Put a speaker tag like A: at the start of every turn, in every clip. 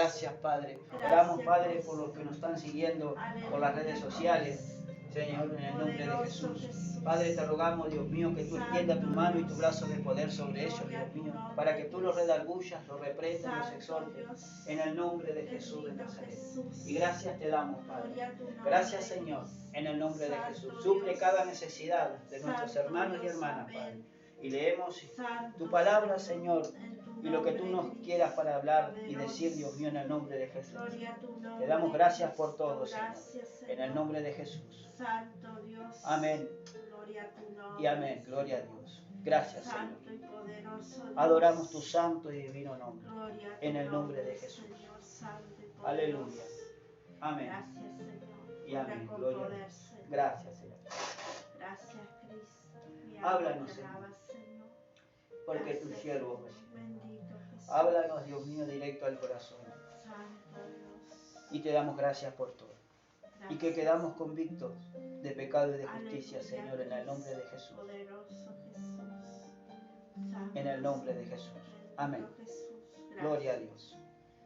A: Gracias, Padre. Oramos, Padre, por los que nos están siguiendo por las redes sociales. Señor, en el nombre de Jesús. Padre, te rogamos, Dios mío, que tú extiendas tu mano y tu brazo de poder sobre ellos, Dios mío, para que tú los redargullas, los reprendas, los exhortes, en el nombre de Jesús de Nazaret. Y gracias te damos, Padre. Gracias, Señor, en el nombre de Jesús. Suple cada necesidad de nuestros hermanos y hermanas, Padre. Y leemos tu palabra, Señor, y lo que tú nos quieras para hablar y decir, Dios mío, en el nombre de Jesús. Te damos gracias por todo, Señor, en el nombre de Jesús. Amén. Y amén. Gloria a Dios. Gracias, Señor. Adoramos tu santo y divino nombre, en el nombre de Jesús. Aleluya. Amén. Y amén. Gloria a Dios. Gracias, Señor.
B: Gracias, Cristo.
A: Háblanos, Señor, porque tu siervo, háblanos, Dios mío, directo al corazón. Y te damos gracias por todo. Y que quedamos convictos de pecado y de justicia, Señor, en el nombre de Jesús. En el nombre de Jesús. Amén. Gloria a Dios.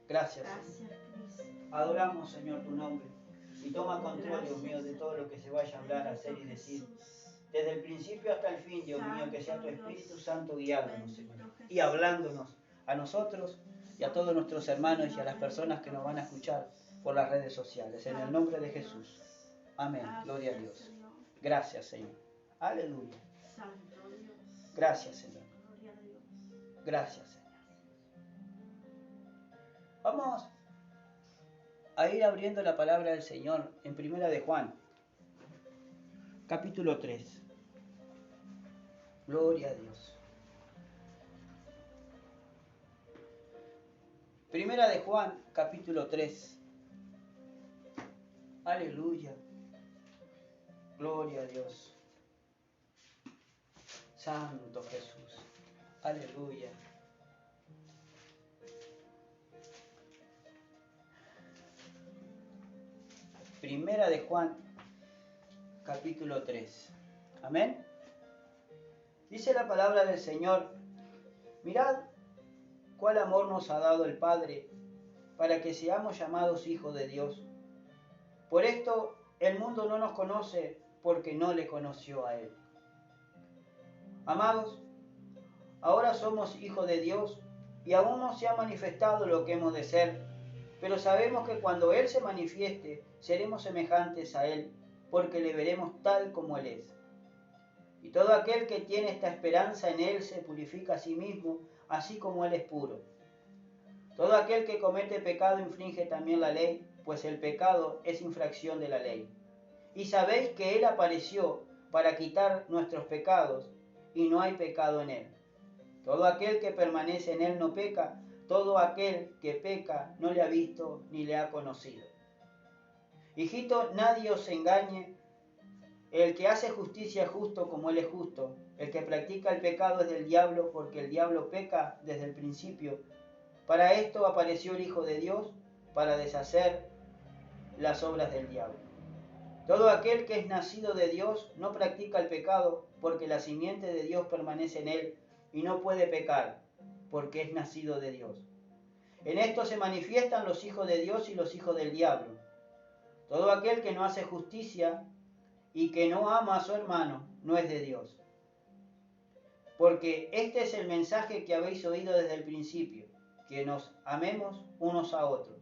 A: Gracias, Señor. Adoramos, Señor, tu nombre. Y toma control, Dios mío, de todo lo que se vaya a hablar, hacer y decir. Desde el principio hasta el fin, Dios mío, que sea tu Espíritu Santo guiándonos, Señor. Y hablándonos a nosotros y a todos nuestros hermanos y a las personas que nos van a escuchar por las redes sociales. En el nombre de Jesús. Amén. Gloria a Dios. Gracias, Señor. Aleluya. Gracias, Señor. Gracias, Señor. Vamos a ir abriendo la palabra del Señor en Primera de Juan, capítulo 3. Gloria a Dios. Primera de Juan, capítulo 3. Aleluya. Gloria a Dios. Santo Jesús. Aleluya. Primera de Juan, capítulo 3. Amén. Dice la palabra del Señor: mirad cuál amor nos ha dado el Padre para que seamos llamados hijos de Dios. Por esto el mundo no nos conoce porque no le conoció a Él. Amados, ahora somos hijos de Dios y aún no se ha manifestado lo que hemos de ser, pero sabemos que cuando Él se manifieste seremos semejantes a Él, porque le veremos tal como Él es. Y todo aquel que tiene esta esperanza en Él se purifica a sí mismo, así como Él es puro. Todo aquel que comete pecado infringe también la ley, pues el pecado es infracción de la ley. Y sabéis que Él apareció para quitar nuestros pecados, y no hay pecado en Él. Todo aquel que permanece en Él no peca, todo aquel que peca no le ha visto ni le ha conocido. Hijito, nadie os engañe. El que hace justicia es justo como Él es justo. El que practica el pecado es del diablo, porque el diablo peca desde el principio. Para esto apareció el Hijo de Dios, para deshacer las obras del diablo. Todo aquel que es nacido de Dios no practica el pecado, porque la simiente de Dios permanece en él y no puede pecar, porque es nacido de Dios. En esto se manifiestan los hijos de Dios y los hijos del diablo. Todo aquel que no hace justicia y que no ama a su hermano no es de Dios. Porque este es el mensaje que habéis oído desde el principio, que nos amemos unos a otros.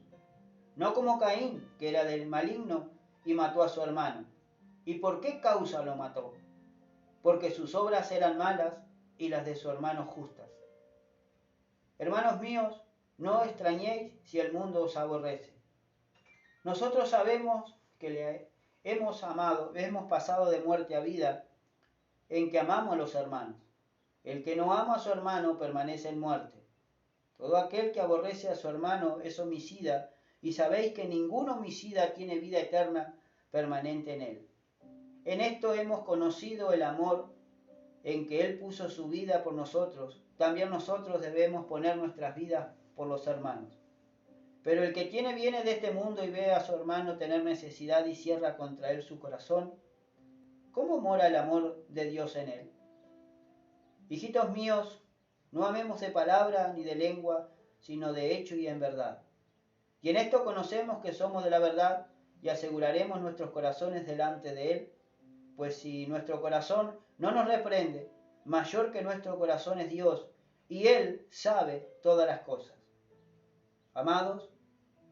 A: No como Caín, que era del maligno y mató a su hermano. ¿Y por qué causa lo mató? Porque sus obras eran malas y las de su hermano justas. Hermanos míos, no extrañéis si el mundo os aborrece. Nosotros sabemos que le hemos amado, hemos pasado de muerte a vida, en que amamos a los hermanos. El que no ama a su hermano permanece en muerte. Todo aquel que aborrece a su hermano es homicida, y sabéis que ningún homicida tiene vida eterna permanente en él. En esto hemos conocido el amor en que Él puso su vida por nosotros. También nosotros debemos poner nuestras vidas por los hermanos. Pero el que tiene bienes de este mundo y ve a su hermano tener necesidad y cierra contra él su corazón, ¿cómo mora el amor de Dios en él? Hijitos míos, no amemos de palabra ni de lengua, sino de hecho y en verdad. Y en esto conocemos que somos de la verdad y aseguraremos nuestros corazones delante de Él. Pues si nuestro corazón no nos reprende, mayor que nuestro corazón es Dios, y Él sabe todas las cosas. Amados,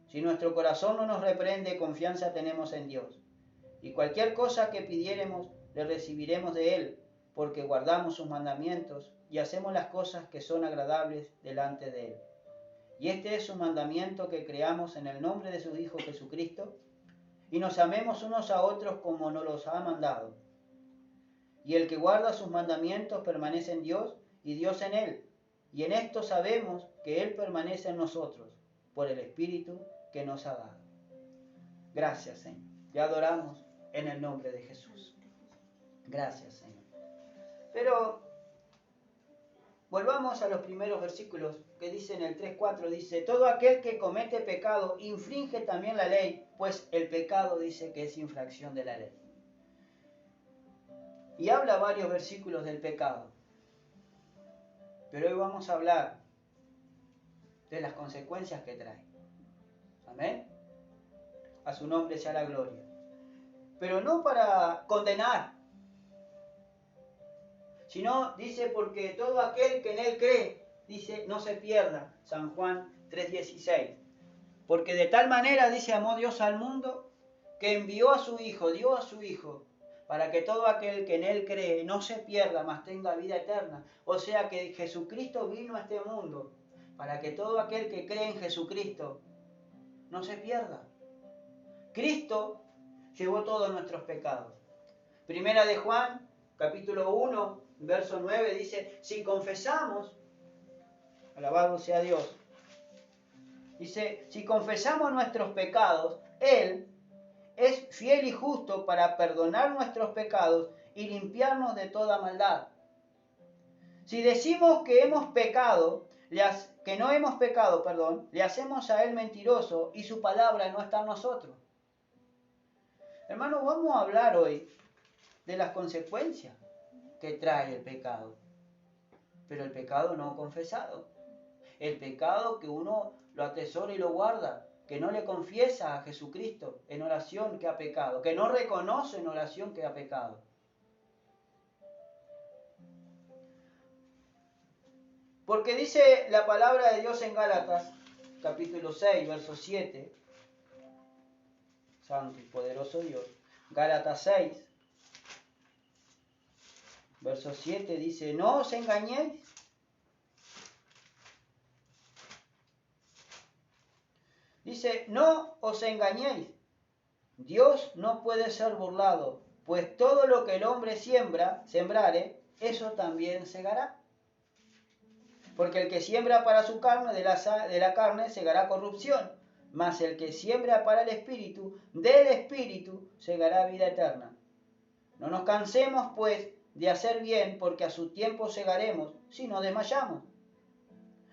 A: si nuestro corazón no nos reprende, confianza tenemos en Dios. Y cualquier cosa que pidiéremos, le recibiremos de Él, porque guardamos sus mandamientos y hacemos las cosas que son agradables delante de Él. Y este es su mandamiento, que creamos en el nombre de su Hijo Jesucristo, y nos amemos unos a otros como nos los ha mandado. Y el que guarda sus mandamientos permanece en Dios, y Dios en él. Y en esto sabemos que Él permanece en nosotros, por el Espíritu que nos ha dado. Gracias, Señor. Te adoramos en el nombre de Jesús. Gracias, Señor. Pero volvamos a los primeros versículos que dicen el 3:4, dice: todo aquel que comete pecado infringe también la ley, pues el pecado dice que es infracción de la ley. Y habla varios versículos del pecado. Pero hoy vamos a hablar de las consecuencias que trae. Amén. A su nombre sea la gloria. Pero no para condenar, sino dice porque todo aquel que en Él cree, dice, no se pierda. San Juan 3:16. Porque de tal manera, dice, amó Dios al mundo, que envió a su Hijo, dio a su Hijo, para que todo aquel que en Él cree no se pierda, mas tenga vida eterna. O sea que Jesucristo vino a este mundo, para que todo aquel que cree en Jesucristo no se pierda. Cristo llevó todos nuestros pecados. Primera de Juan, capítulo 1, verso 9, dice: si confesamos, alabado sea Dios, dice, si confesamos nuestros pecados, Él es fiel y justo para perdonar nuestros pecados y limpiarnos de toda maldad. Si decimos que hemos pecado, que no hemos pecado, le hacemos a Él mentiroso y su palabra no está en nosotros. Hermanos, vamos a hablar hoy de las consecuencias que trae el pecado. Pero el pecado no confesado. El pecado que uno lo atesora y lo guarda, que no le confiesa a Jesucristo en oración que ha pecado, que no reconoce en oración que ha pecado. Porque dice la palabra de Dios en Gálatas, capítulo 6, verso 7, Santo y poderoso Dios, Gálatas 6, verso 7 dice: no os engañéis, dice, no os engañéis, Dios no puede ser burlado, pues todo lo que el hombre sembrare, eso también segará. Porque el que siembra para su carne, de la carne segará corrupción, mas el que siembra para el Espíritu, del Espíritu segará vida eterna. No nos cansemos, pues, de hacer bien, porque a su tiempo segaremos, si no desmayamos.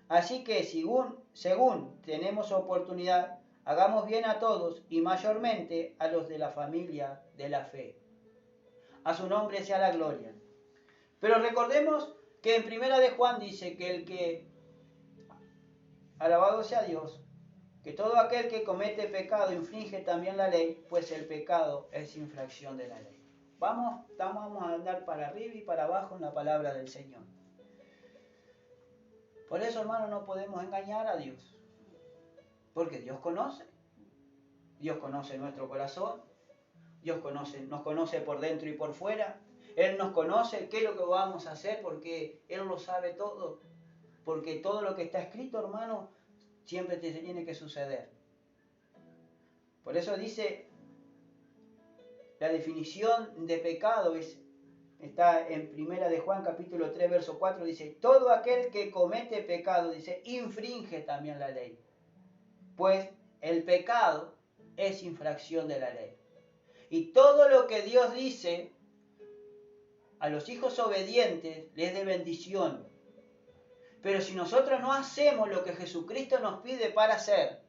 A: Así que, según tenemos oportunidad, hagamos bien a todos, y mayormente a los de la familia de la fe. A su nombre sea la gloria. Pero recordemos que en Primera de Juan dice que el que, alabado sea Dios, que todo aquel que comete pecado infringe también la ley, pues el pecado es infracción de la ley. Vamos a andar para arriba y para abajo en la palabra del Señor. Por eso, hermanos, no podemos engañar a Dios. Porque Dios conoce. Dios conoce nuestro corazón. Dios nos conoce por dentro y por fuera. Él nos conoce qué es lo que vamos a hacer, porque Él lo sabe todo. Porque todo lo que está escrito, hermano, siempre te tiene que suceder. Por eso dice, la definición de pecado está en Primera de Juan, capítulo 3, verso 4, dice: todo aquel que comete pecado, dice, infringe también la ley. Pues el pecado es infracción de la ley. Y todo lo que Dios dice a los hijos obedientes les de bendición. Pero si nosotros no hacemos lo que Jesucristo nos pide para hacer,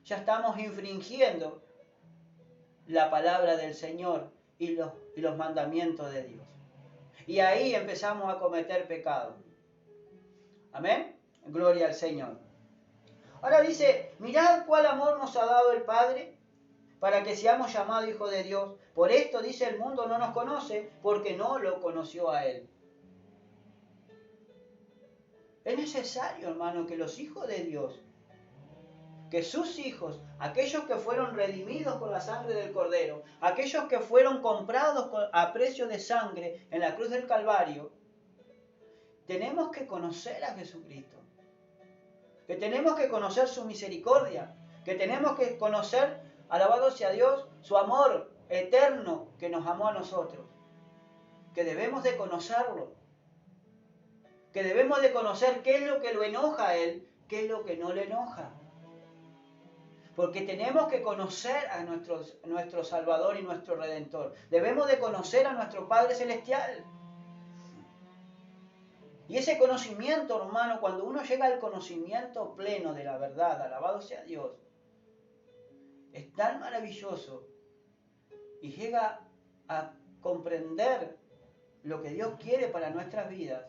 A: ya estamos infringiendo la palabra del Señor y los mandamientos de Dios. Y ahí empezamos a cometer pecado. Amén. Gloria al Señor. Ahora dice, mirad cuál amor nos ha dado el Padre para que seamos llamados hijos de Dios. Por esto, dice, el mundo no nos conoce porque no lo conoció a Él. Es necesario, hermano, que los hijos de Dios, que sus hijos, aquellos que fueron redimidos con la sangre del Cordero, aquellos que fueron comprados a precio de sangre en la cruz del Calvario, tenemos que conocer a Jesucristo, que tenemos que conocer su misericordia, que tenemos que conocer, alabado sea Dios, su amor eterno que nos amó a nosotros, que debemos de conocerlo, que debemos de conocer qué es lo que lo enoja a Él, qué es lo que no le enoja. Porque tenemos que conocer a nuestro Salvador y nuestro Redentor. Debemos de conocer a nuestro Padre Celestial. Y ese conocimiento, hermano, cuando uno llega al conocimiento pleno de la verdad, alabado sea Dios, es tan maravilloso y llega a comprender lo que Dios quiere para nuestras vidas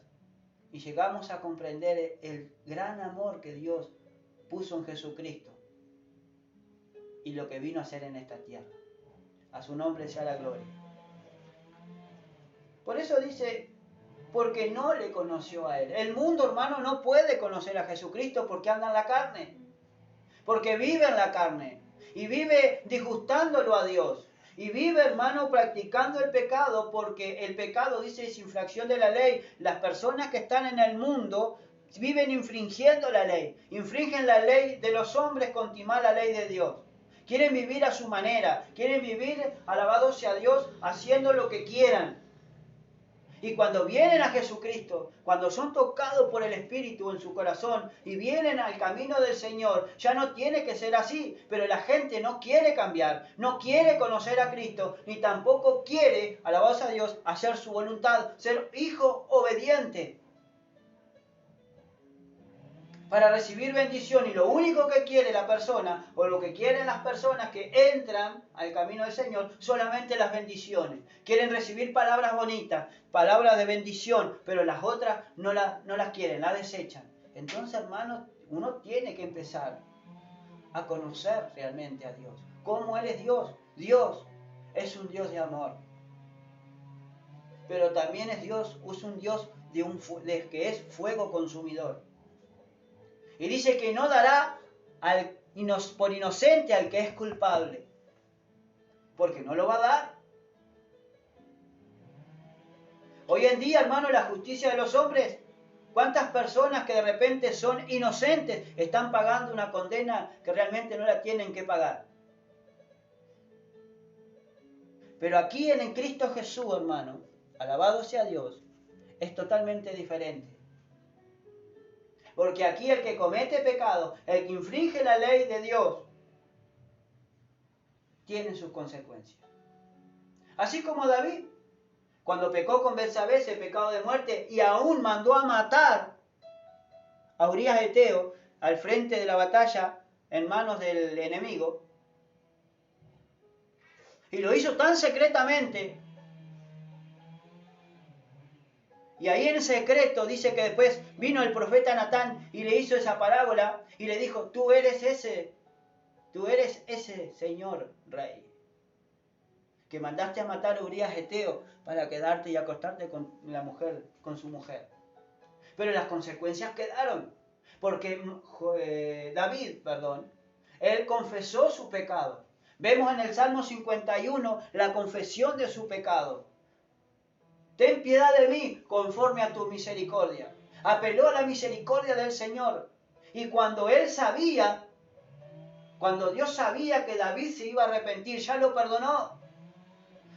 A: y llegamos a comprender el gran amor que Dios puso en Jesucristo y lo que vino a hacer en esta tierra. A su nombre sea la gloria. Por eso dice, porque no le conoció a Él. El mundo, hermano, no puede conocer a Jesucristo porque anda en la carne, porque vive en la carne y vive disgustándolo a Dios. Y vive, hermano, practicando el pecado, porque el pecado, dice, es infracción de la ley. Las personas que están en el mundo viven infringiendo la ley. Infringen la ley de los hombres con timar la ley de Dios. Quieren vivir a su manera. Quieren vivir, alabado sea Dios, haciendo lo que quieran. Y cuando vienen a Jesucristo, cuando son tocados por el Espíritu en su corazón y vienen al camino del Señor, ya no tiene que ser así. Pero la gente no quiere cambiar, no quiere conocer a Cristo, ni tampoco quiere, alabado a Dios, hacer su voluntad, ser hijo obediente para recibir bendición. Y lo único que quiere la persona, o lo que quieren las personas que entran al camino del Señor, solamente las bendiciones. Quieren recibir palabras bonitas, palabras de bendición, pero las otras no las quieren, las desechan. Entonces, hermanos, uno tiene que empezar a conocer realmente a Dios. ¿Cómo Él es Dios? Dios es un Dios de amor. Pero también es un Dios que es fuego consumidor. Y dice que no dará por inocente al que es culpable. Porque no lo va a dar. Hoy en día, hermano, la justicia de los hombres, ¿cuántas personas que de repente son inocentes están pagando una condena que realmente no la tienen que pagar? Pero aquí en Cristo Jesús, hermano, alabado sea Dios, es totalmente diferente. Porque aquí el que comete pecado, el que infringe la ley de Dios, tiene sus consecuencias. Así como David, cuando pecó con Betsabé, ese pecado de muerte, y aún mandó a matar a Urías Eteo al frente de la batalla en manos del enemigo, y lo hizo tan secretamente. Y ahí en secreto dice que después vino el profeta Natán y le hizo esa parábola y le dijo, tú eres ese señor rey, que mandaste a matar a Urías Eteo para quedarte y acostarte con su mujer. Pero las consecuencias quedaron, porque David, él confesó su pecado. Vemos en el Salmo 51 la confesión de su pecado. Ten piedad de mí conforme a tu misericordia. Apeló a la misericordia del Señor. Y cuando Dios sabía que David se iba a arrepentir, ya lo perdonó.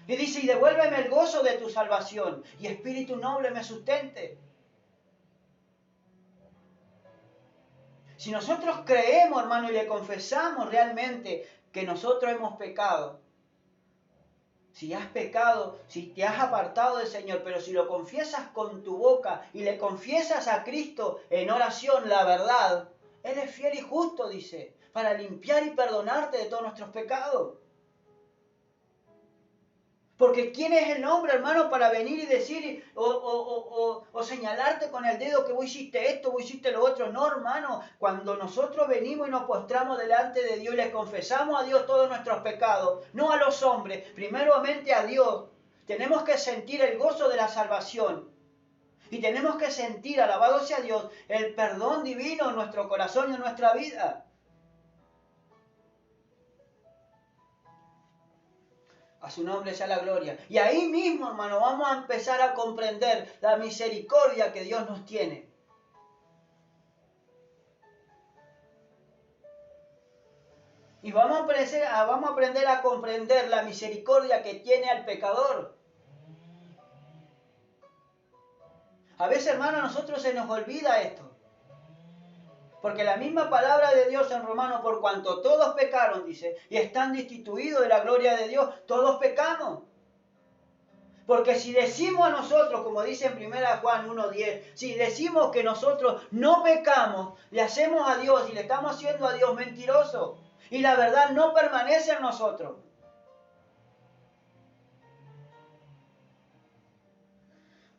A: Y dice, y devuélveme el gozo de tu salvación, y espíritu noble me sustente. Si nosotros creemos, hermano, y le confesamos realmente que nosotros hemos pecado, si has pecado, si te has apartado del Señor, pero si lo confiesas con tu boca y le confiesas a Cristo en oración la verdad, Él es fiel y justo, dice, para limpiar y perdonarte de todos nuestros pecados. Porque ¿quién es el hombre, hermano, para venir y decir o señalarte con el dedo que vos hiciste esto, vos hiciste lo otro? No, hermano. Cuando nosotros venimos y nos postramos delante de Dios y le confesamos a Dios todos nuestros pecados, no a los hombres, primeramente a Dios, tenemos que sentir el gozo de la salvación. Y tenemos que sentir, alabado sea Dios, el perdón divino en nuestro corazón y en nuestra vida. A su nombre sea la gloria. Y ahí mismo, hermano, vamos a empezar a comprender la misericordia que Dios nos tiene. Y vamos a aprender a comprender la misericordia que tiene al pecador. A veces, hermano, a nosotros se nos olvida esto. Porque la misma palabra de Dios en Romanos, por cuanto todos pecaron, dice, y están destituidos de la gloria de Dios, todos pecamos. Porque si decimos a nosotros, como dice en 1 Juan 1:10, si decimos que nosotros no pecamos, le hacemos a Dios y le estamos haciendo a Dios mentiroso. Y la verdad no permanece en nosotros.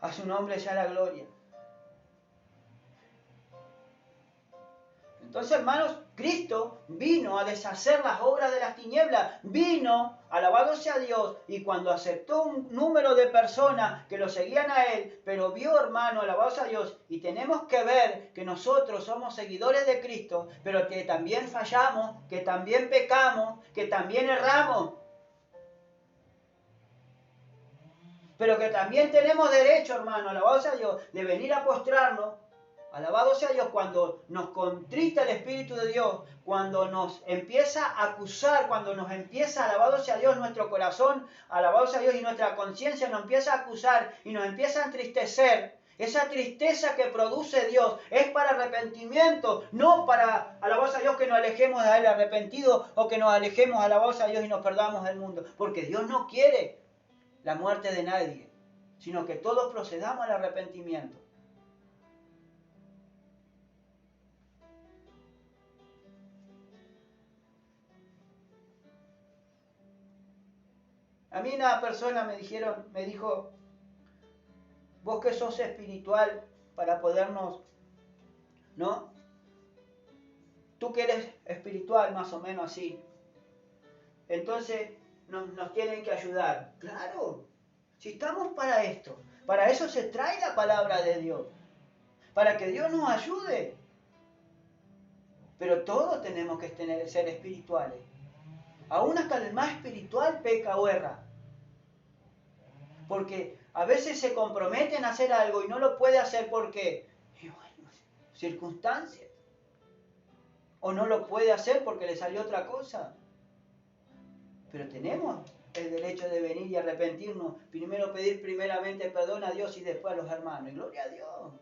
A: A su nombre sea la gloria. Entonces, hermanos, Cristo vino a deshacer las obras de las tinieblas, vino, alabado sea Dios, y cuando aceptó un número de personas que lo seguían a Él, pero vio, hermano, alabado sea Dios, y tenemos que ver que nosotros somos seguidores de Cristo, pero que también fallamos, que también pecamos, que también erramos, pero que también tenemos derecho, hermano, alabado sea Dios, de venir a postrarnos. Alabado sea Dios, cuando nos contrita el Espíritu de Dios, cuando nos empieza a acusar, cuando nos empieza, alabado sea Dios, nuestro corazón, alabado sea Dios, y nuestra conciencia nos empieza a acusar y nos empieza a entristecer. Esa tristeza que produce Dios es para arrepentimiento, no para, alabado sea Dios, que nos alejemos de Él arrepentido o que nos alejemos, alabado sea Dios, y nos perdamos del mundo. Porque Dios no quiere la muerte de nadie, sino que todos procedamos al arrepentimiento. A mí una persona me dijo, vos que sos espiritual para podernos, ¿no? Tú que eres espiritual, más o menos así. Entonces nos tienen que ayudar. Claro, si estamos para esto, para eso se trae la palabra de Dios, para que Dios nos ayude. Pero todos tenemos que ser espirituales. Aún hasta el más espiritual peca o erra. Porque a veces se comprometen a hacer algo y no lo puede hacer porque, circunstancias. O no lo puede hacer porque le salió otra cosa. Pero tenemos el derecho de venir y arrepentirnos. Primero pedir primeramente perdón a Dios y después a los hermanos. Y gloria a Dios.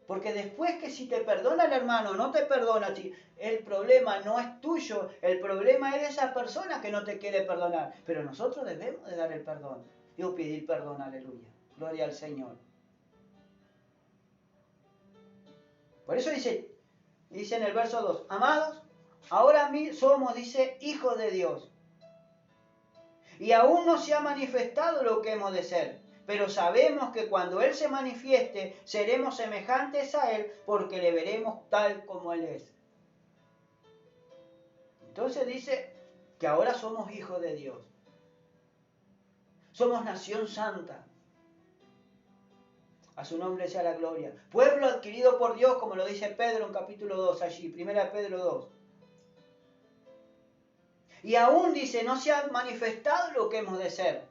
A: Porque después que si te perdona el hermano, no te perdona, el problema no es tuyo, el problema es de esa persona que no te quiere perdonar. Pero nosotros debemos de dar el perdón y pedir perdón, aleluya. Gloria al Señor. Por eso dice en el verso 2, amados, ahora somos, dice, hijos de Dios. Y aún no se ha manifestado lo que hemos de ser. Pero sabemos que cuando Él se manifieste, seremos semejantes a Él, porque le veremos tal como Él es. Entonces dice que ahora somos hijos de Dios. Somos nación santa. A su nombre sea la gloria. Pueblo adquirido por Dios, como lo dice Pedro en capítulo 2 allí, 1 Pedro 2. Y aún dice, no se ha manifestado lo que hemos de ser.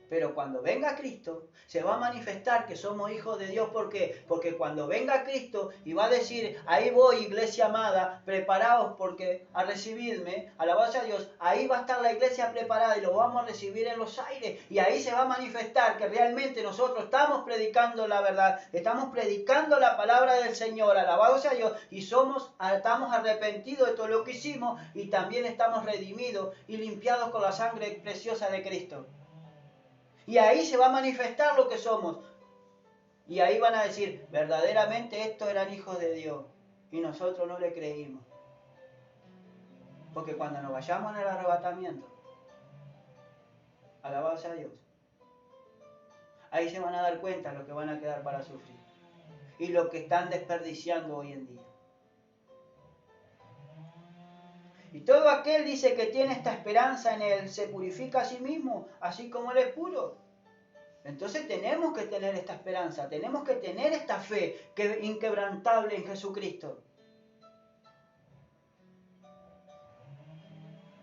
A: Pero cuando venga Cristo, se va a manifestar que somos hijos de Dios. ¿Por qué? Porque cuando venga Cristo y va a decir, ahí voy, iglesia amada, preparaos porque a recibirme, alabado sea Dios, ahí va a estar la iglesia preparada y lo vamos a recibir en los aires. Y ahí se va a manifestar que realmente nosotros estamos predicando la verdad, estamos predicando la palabra del Señor, alabado sea Dios, y estamos arrepentidos de todo lo que hicimos y también estamos redimidos y limpiados con la sangre preciosa de Cristo. Y ahí se va a manifestar lo que somos. Y ahí van a decir, verdaderamente estos eran hijos de Dios. Y nosotros no le creímos. Porque cuando nos vayamos en el arrebatamiento, Alabados a Dios. Ahí se van a dar cuenta los que van a quedar para sufrir y lo que están desperdiciando hoy en día. Y todo aquel, dice, que tiene esta esperanza en Él, se purifica a sí mismo, así como Él es puro. Entonces tenemos que tener esta esperanza, tenemos que tener esta fe inquebrantable en Jesucristo.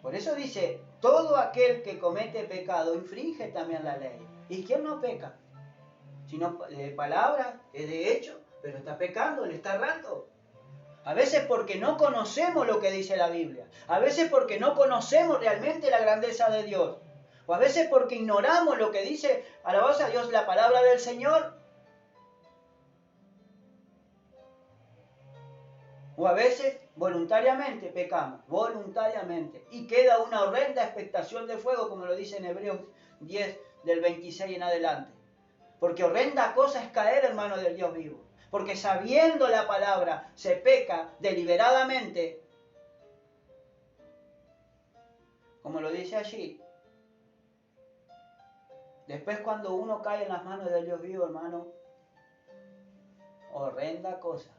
A: Por eso dice, todo aquel que comete pecado infringe también la ley. ¿Y quién no peca? Sino de palabra, de hecho, pero está pecando, le está errando. A veces porque no conocemos lo que dice la Biblia. A veces porque no conocemos realmente la grandeza de Dios. O a veces porque ignoramos lo que dice, alabados a Dios, la palabra del Señor. O a veces voluntariamente pecamos, voluntariamente. Y queda una horrenda expectación de fuego, como lo dice en Hebreos 10, del 26 en adelante. Porque horrenda cosa es caer, hermano, del Dios vivo. Porque sabiendo la palabra se peca deliberadamente, como lo dice allí. Después cuando uno cae en las manos del Dios vivo, hermano, horrenda cosa.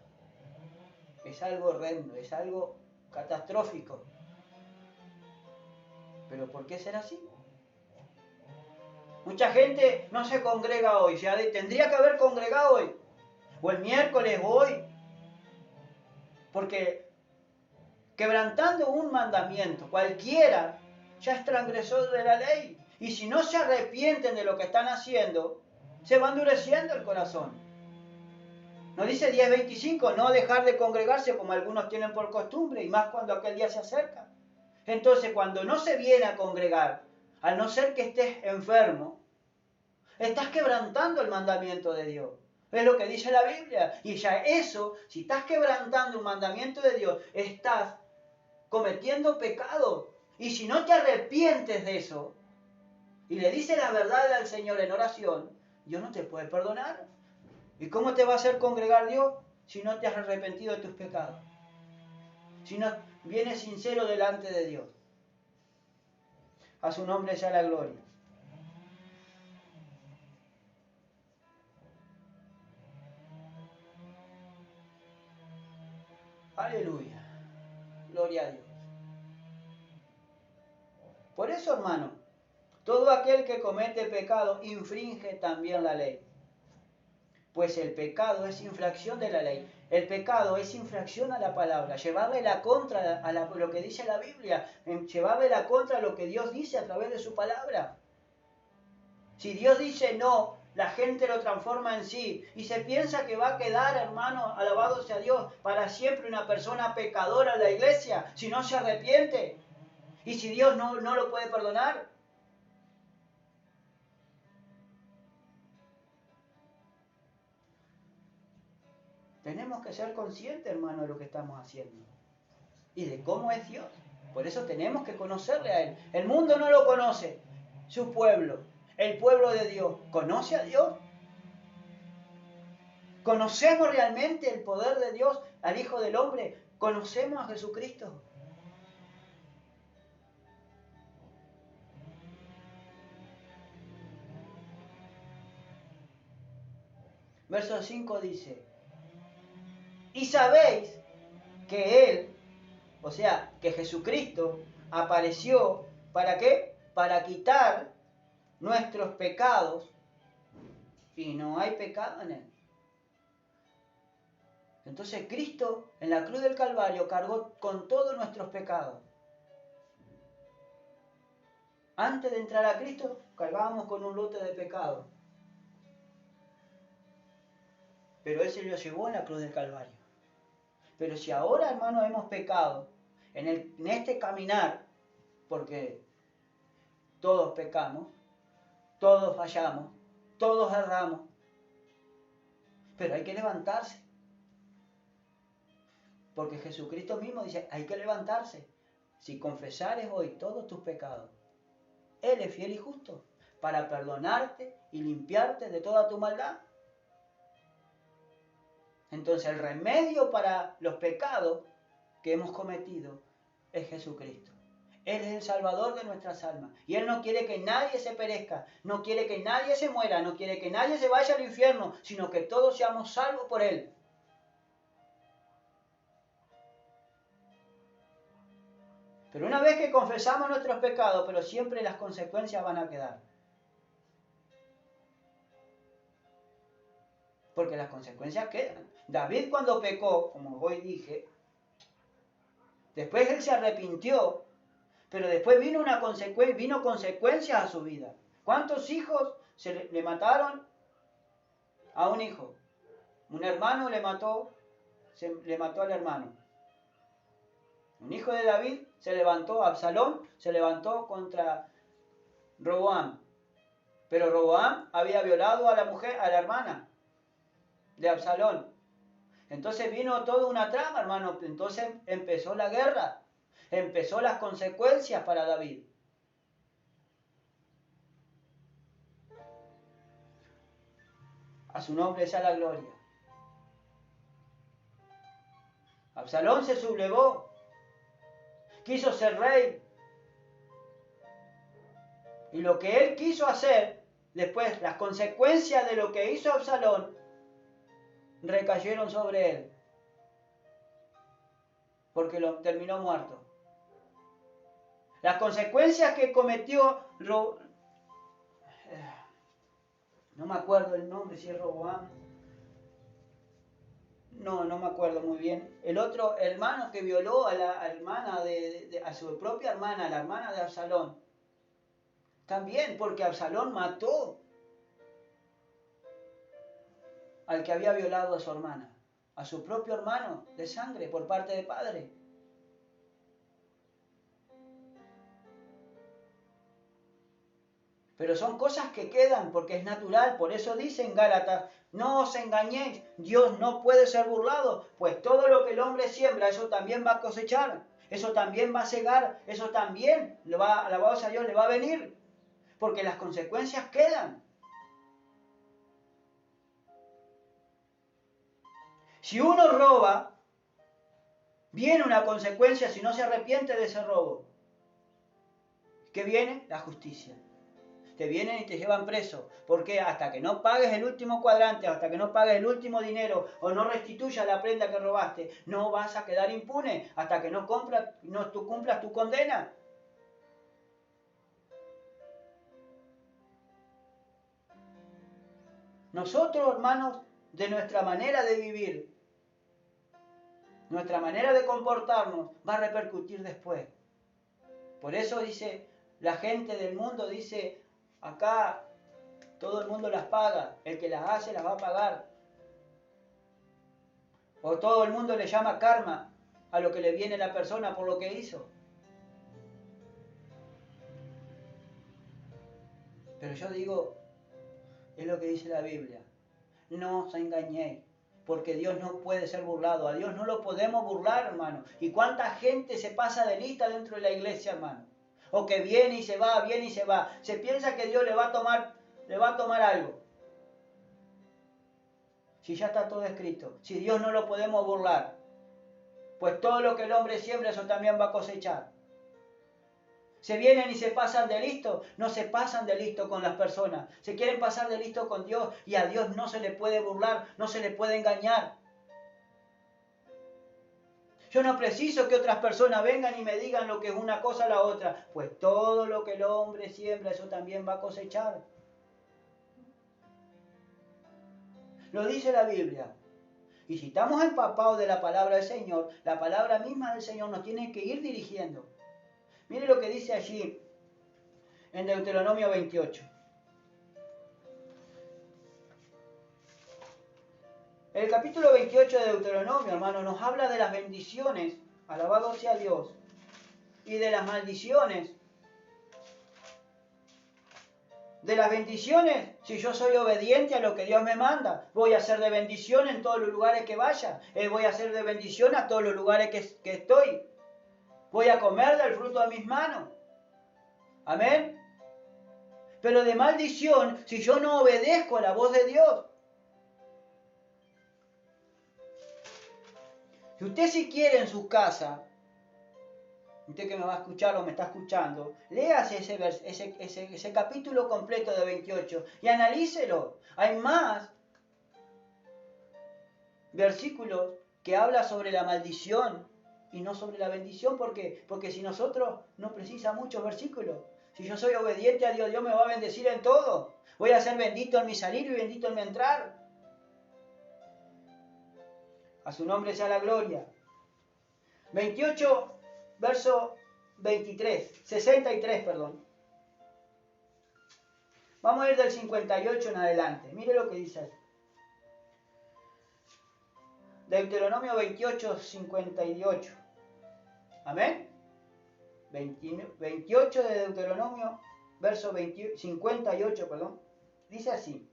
A: Es algo horrendo, es algo catastrófico. ¿Pero por qué será así? Mucha gente no se congrega hoy, ya tendría que haber congregado hoy, o el miércoles o hoy, porque quebrantando un mandamiento, cualquiera ya es transgresor de la ley. Y si no se arrepienten de lo que están haciendo, se va endureciendo el corazón. Nos dice 10:25, no dejar de congregarse como algunos tienen por costumbre, y más cuando aquel día se acerca. Entonces, cuando no se viene a congregar, al no ser que estés enfermo, estás quebrantando el mandamiento de Dios. Es lo que dice la Biblia. Y ya eso, si estás quebrantando un mandamiento de Dios, estás cometiendo pecado. Y si no te arrepientes de eso, y le dices la verdad al Señor en oración, Dios no te puede perdonar. ¿Y cómo te va a hacer congregar Dios si no te has arrepentido de tus pecados? Si no vienes sincero delante de Dios. A su nombre sea la gloria. Aleluya. Gloria a Dios. Por eso, hermano, todo aquel que comete pecado infringe también la ley. Pues el pecado es infracción de la ley. El pecado es infracción a la palabra. Llevarle la contra a lo que dice la Biblia. Llevarle la contra a lo que Dios dice a través de su palabra. Si Dios dice no, la gente lo transforma en sí. Y se piensa que va a quedar, hermano, alabado sea Dios, para siempre una persona pecadora en la iglesia, si no se arrepiente. Y si Dios no lo puede perdonar. Tenemos que ser conscientes, hermano, de lo que estamos haciendo. Y de cómo es Dios. Por eso tenemos que conocerle a Él. El mundo no lo conoce. Su pueblo, el pueblo de Dios, ¿conoce a Dios? ¿Conocemos realmente el poder de Dios, al Hijo del Hombre? ¿Conocemos a Jesucristo? Verso 5 dice, y sabéis que Él, o sea, que Jesucristo apareció, ¿para qué? Para quitar nuestros pecados, y no hay pecado en Él. Entonces Cristo en la cruz del Calvario cargó con todos nuestros pecados. Antes de entrar a Cristo cargábamos con un lote de pecado. Pero Él se lo llevó en la cruz del Calvario. Pero si ahora, hermanos, hemos pecado en este caminar, porque todos pecamos, todos fallamos, todos erramos, pero hay que levantarse. Porque Jesucristo mismo dice, hay que levantarse. Si confesares hoy todos tus pecados, Él es fiel y justo para perdonarte y limpiarte de toda tu maldad. Entonces el remedio para los pecados que hemos cometido es Jesucristo. Él es el Salvador de nuestras almas. Y Él no quiere que nadie se perezca, no quiere que nadie se muera, no quiere que nadie se vaya al infierno, sino que todos seamos salvos por Él. Pero una vez que confesamos nuestros pecados, pero siempre las consecuencias van a quedar. Porque las consecuencias quedan. David cuando pecó, como hoy dije, después él se arrepintió, pero después vino consecuencias a su vida. ¿Cuántos hijos le mataron a un hijo? Un hermano le mató al hermano. Un hijo de David se levantó, Absalón se levantó contra Roboam. Pero Roboam había violado a la mujer, a la hermana de Absalón. Entonces vino toda una trama, hermano. Entonces empezó la guerra. Empezó las consecuencias para David. A su nombre sea la gloria. Absalón se sublevó. Quiso ser rey. Y lo que él quiso hacer, después las consecuencias de lo que hizo Absalón, recayeron sobre él. Porque lo terminó muerto. Las consecuencias que cometió, no me acuerdo el nombre, si es Roboam. No me acuerdo muy bien. El otro hermano que violó a la hermana a su propia hermana, la hermana de Absalón. También porque Absalón mató al que había violado a su hermana, a su propio hermano de sangre por parte de padre. Pero son cosas que quedan porque es natural. Por eso dice en Gálatas, no os engañéis, Dios no puede ser burlado, pues todo lo que el hombre siembra, eso también va a cosechar, eso también va a cegar, eso también, alabados a Dios, le va a venir, porque las consecuencias quedan. Si uno roba, viene una consecuencia si no se arrepiente de ese robo. ¿Qué viene? La justicia. Te vienen y te llevan preso. ¿Por qué? Hasta que no pagues el último cuadrante, hasta que no pagues el último dinero o no restituyas la prenda que robaste, no vas a quedar impune hasta que no cumplas tu condena. Nosotros, hermanos, de nuestra manera de vivir, nuestra manera de comportarnos, va a repercutir después. Por eso dice, la gente del mundo dice, acá todo el mundo las paga, el que las hace las va a pagar. O todo el mundo le llama karma a lo que le viene a la persona por lo que hizo. Pero yo digo, es lo que dice la Biblia, no os engañéis, porque Dios no puede ser burlado, a Dios no lo podemos burlar, hermano. ¿Y cuánta gente se pasa de lista dentro de la iglesia, hermano? O que viene y se va, viene y se va. Se piensa que Dios le va a tomar algo. Si ya está todo escrito, si Dios no lo podemos burlar, pues todo lo que el hombre siembra, eso también va a cosechar. Se vienen y se pasan de listo, no se pasan de listo con las personas, se quieren pasar de listo con Dios y a Dios no se le puede burlar, no se le puede engañar. Yo no preciso que otras personas vengan y me digan lo que es una cosa o la otra, pues todo lo que el hombre siembra, eso también va a cosechar. Lo dice la Biblia. Y si estamos empapados de la palabra del Señor, la palabra misma del Señor nos tiene que ir dirigiendo. Mire lo que dice allí en Deuteronomio 28. El capítulo 28 de Deuteronomio, hermano, nos habla de las bendiciones, alabado sea Dios, y de las maldiciones. De las bendiciones, si yo soy obediente a lo que Dios me manda, voy a ser de bendición en todos los lugares que vaya. Voy a ser de bendición a todos los lugares que estoy. Voy a comer del fruto de mis manos. Amén. Pero de maldición, si yo no obedezco a la voz de Dios. Si usted quiere en su casa usted que me va a escuchar o me está escuchando, léase ese capítulo completo de 28 y analícelo. Hay más versículos que habla sobre la maldición y no sobre la bendición, porque si nosotros no precisa muchos versículos, si yo soy obediente a Dios, Dios me va a bendecir en todo. Voy a ser bendito en mi salir y bendito en mi entrar. A su nombre sea la gloria. 28, verso 63, perdón. Vamos a ir del 58 en adelante. Mire lo que dice ahí. Deuteronomio 28, 58. Amén. 28 de Deuteronomio, verso 58, perdón. Dice así.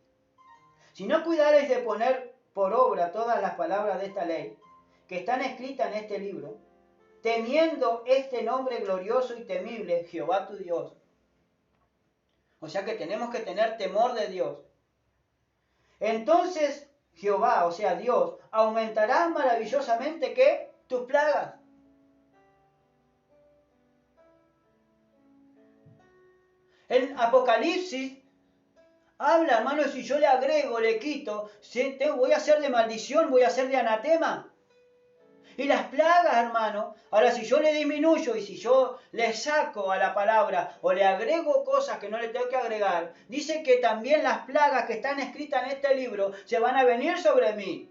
A: Si no cuidareis de poner por obra todas las palabras de esta ley, que están escritas en este libro, temiendo este nombre glorioso y temible, Jehová tu Dios. O sea que tenemos que tener temor de Dios. Entonces Jehová, o sea Dios, aumentará maravillosamente ¿qué? Tus plagas. En Apocalipsis habla, hermano, si yo le agrego, le quito, voy a hacer de maldición, voy a hacer de anatema. Y las plagas, hermano, ahora si yo le disminuyo y si yo le saco a la palabra o le agrego cosas que no le tengo que agregar, dice que también las plagas que están escritas en este libro se van a venir sobre mí.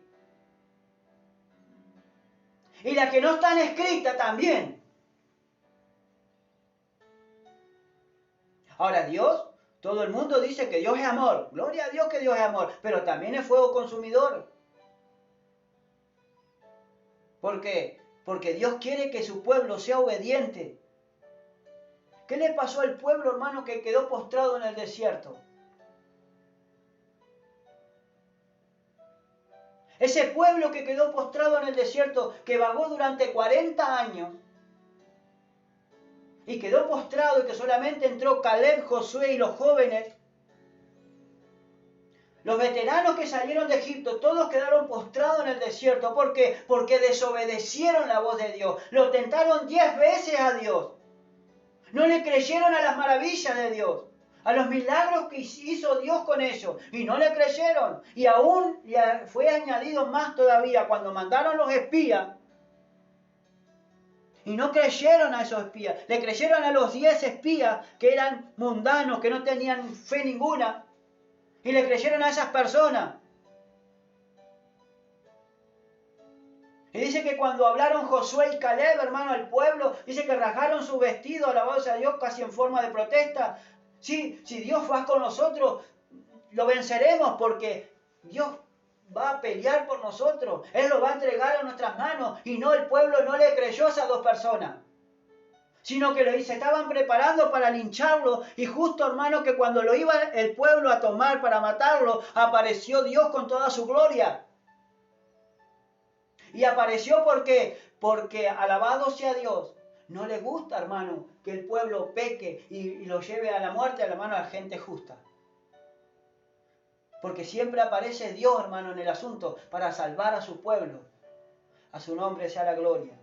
A: Y las que no están escritas también. Ahora Dios, todo el mundo dice que Dios es amor. Gloria a Dios que Dios es amor, pero también es fuego consumidor. ¿Por qué? Porque Dios quiere que su pueblo sea obediente. ¿Qué le pasó al pueblo, hermano, que quedó postrado en el desierto? Ese pueblo que quedó postrado en el desierto, que vagó durante 40 años, y quedó postrado y que solamente entró Caleb, Josué y los jóvenes, los veteranos que salieron de Egipto, todos quedaron postrados en el desierto. ¿Por qué? Porque desobedecieron la voz de Dios. Lo tentaron 10 veces a Dios. No le creyeron a las maravillas de Dios, a los milagros que hizo Dios con ellos. Y no le creyeron. Y aún fue añadido más todavía cuando mandaron los espías. Y no creyeron a esos espías. Le creyeron a los 10 espías que eran mundanos, que no tenían fe ninguna. Y le creyeron a esas personas. Y dice que cuando hablaron Josué y Caleb, hermano, al pueblo, dice que rasgaron su vestido, alabado a Dios, casi en forma de protesta. Sí, si Dios va con nosotros, lo venceremos porque Dios va a pelear por nosotros. Él lo va a entregar a nuestras manos. Y no, el pueblo no le creyó a esas dos personas, sino que se estaban preparando para lincharlo. Y justo, hermano, que cuando lo iba el pueblo a tomar para matarlo, apareció Dios con toda su gloria. Y apareció porque alabado sea Dios, no le gusta, hermano, que el pueblo peque y lo lleve a la muerte a la mano de la gente justa. Porque siempre aparece Dios, hermano, en el asunto para salvar a su pueblo. A su nombre sea la gloria.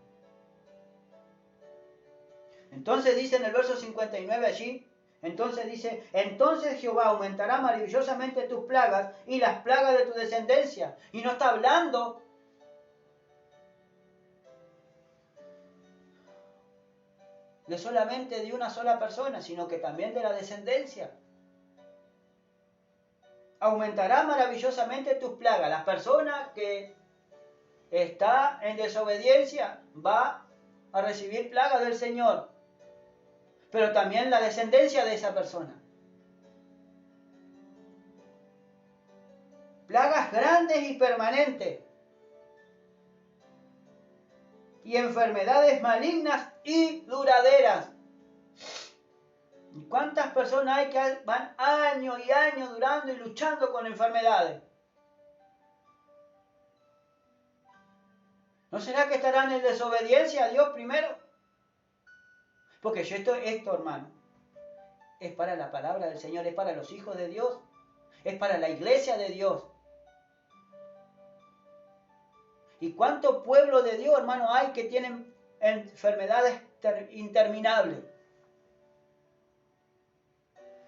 A: Entonces dice en el verso 59 allí, entonces Jehová aumentará maravillosamente tus plagas y las plagas de tu descendencia. Y no está hablando de solamente de una sola persona, sino que también de la descendencia. Aumentará maravillosamente tus plagas. Las personas que está en desobediencia va a recibir plagas del Señor, pero también la descendencia de esa persona. Plagas grandes y permanentes. Y enfermedades malignas y duraderas. ¿Y cuántas personas hay que van años y años durando y luchando con enfermedades? ¿No será que estarán en desobediencia a Dios primero? Porque esto, hermano, es para la palabra del Señor, es para los hijos de Dios, es para la iglesia de Dios. ¿Y cuánto pueblo de Dios, hermano, hay que tienen enfermedades interminables,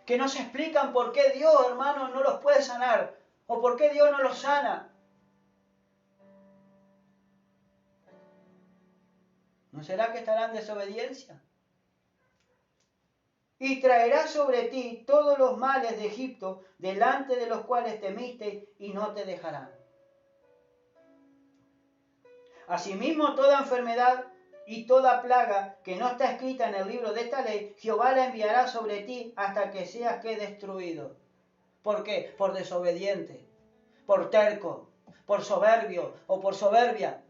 A: que no se explican por qué Dios, hermano, no los puede sanar, o por qué Dios no los sana. ¿No será que estarán en desobediencia? Y traerá sobre ti todos los males de Egipto, delante de los cuales temiste, y no te dejarán. Asimismo, toda enfermedad y toda plaga que no está escrita en el libro de esta ley, Jehová la enviará sobre ti hasta que seas que destruido. ¿Por qué? Por desobediente, por terco, por soberbio o por soberbia,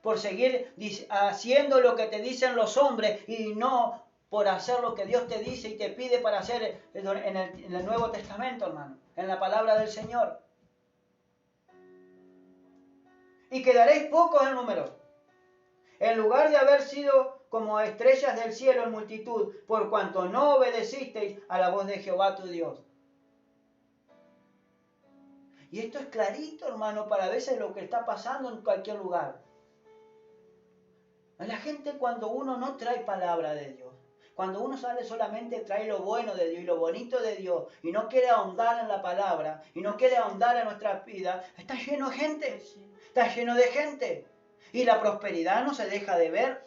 A: por seguir haciendo lo que te dicen los hombres y no por hacer lo que Dios te dice y te pide para hacer en el Nuevo Testamento, hermano, en la palabra del Señor. Y quedaréis pocos en número, en lugar de haber sido como estrellas del cielo en multitud, por cuanto no obedecisteis a la voz de Jehová tu Dios. Y esto es clarito, hermano, para veces lo que está pasando en cualquier lugar. La gente, cuando uno no trae palabra de Dios, cuando uno sale solamente trae lo bueno de Dios y lo bonito de Dios, y no quiere ahondar en la palabra, y no quiere ahondar en nuestra vida, está lleno de gente, está lleno de gente. Y la prosperidad no se deja de ver,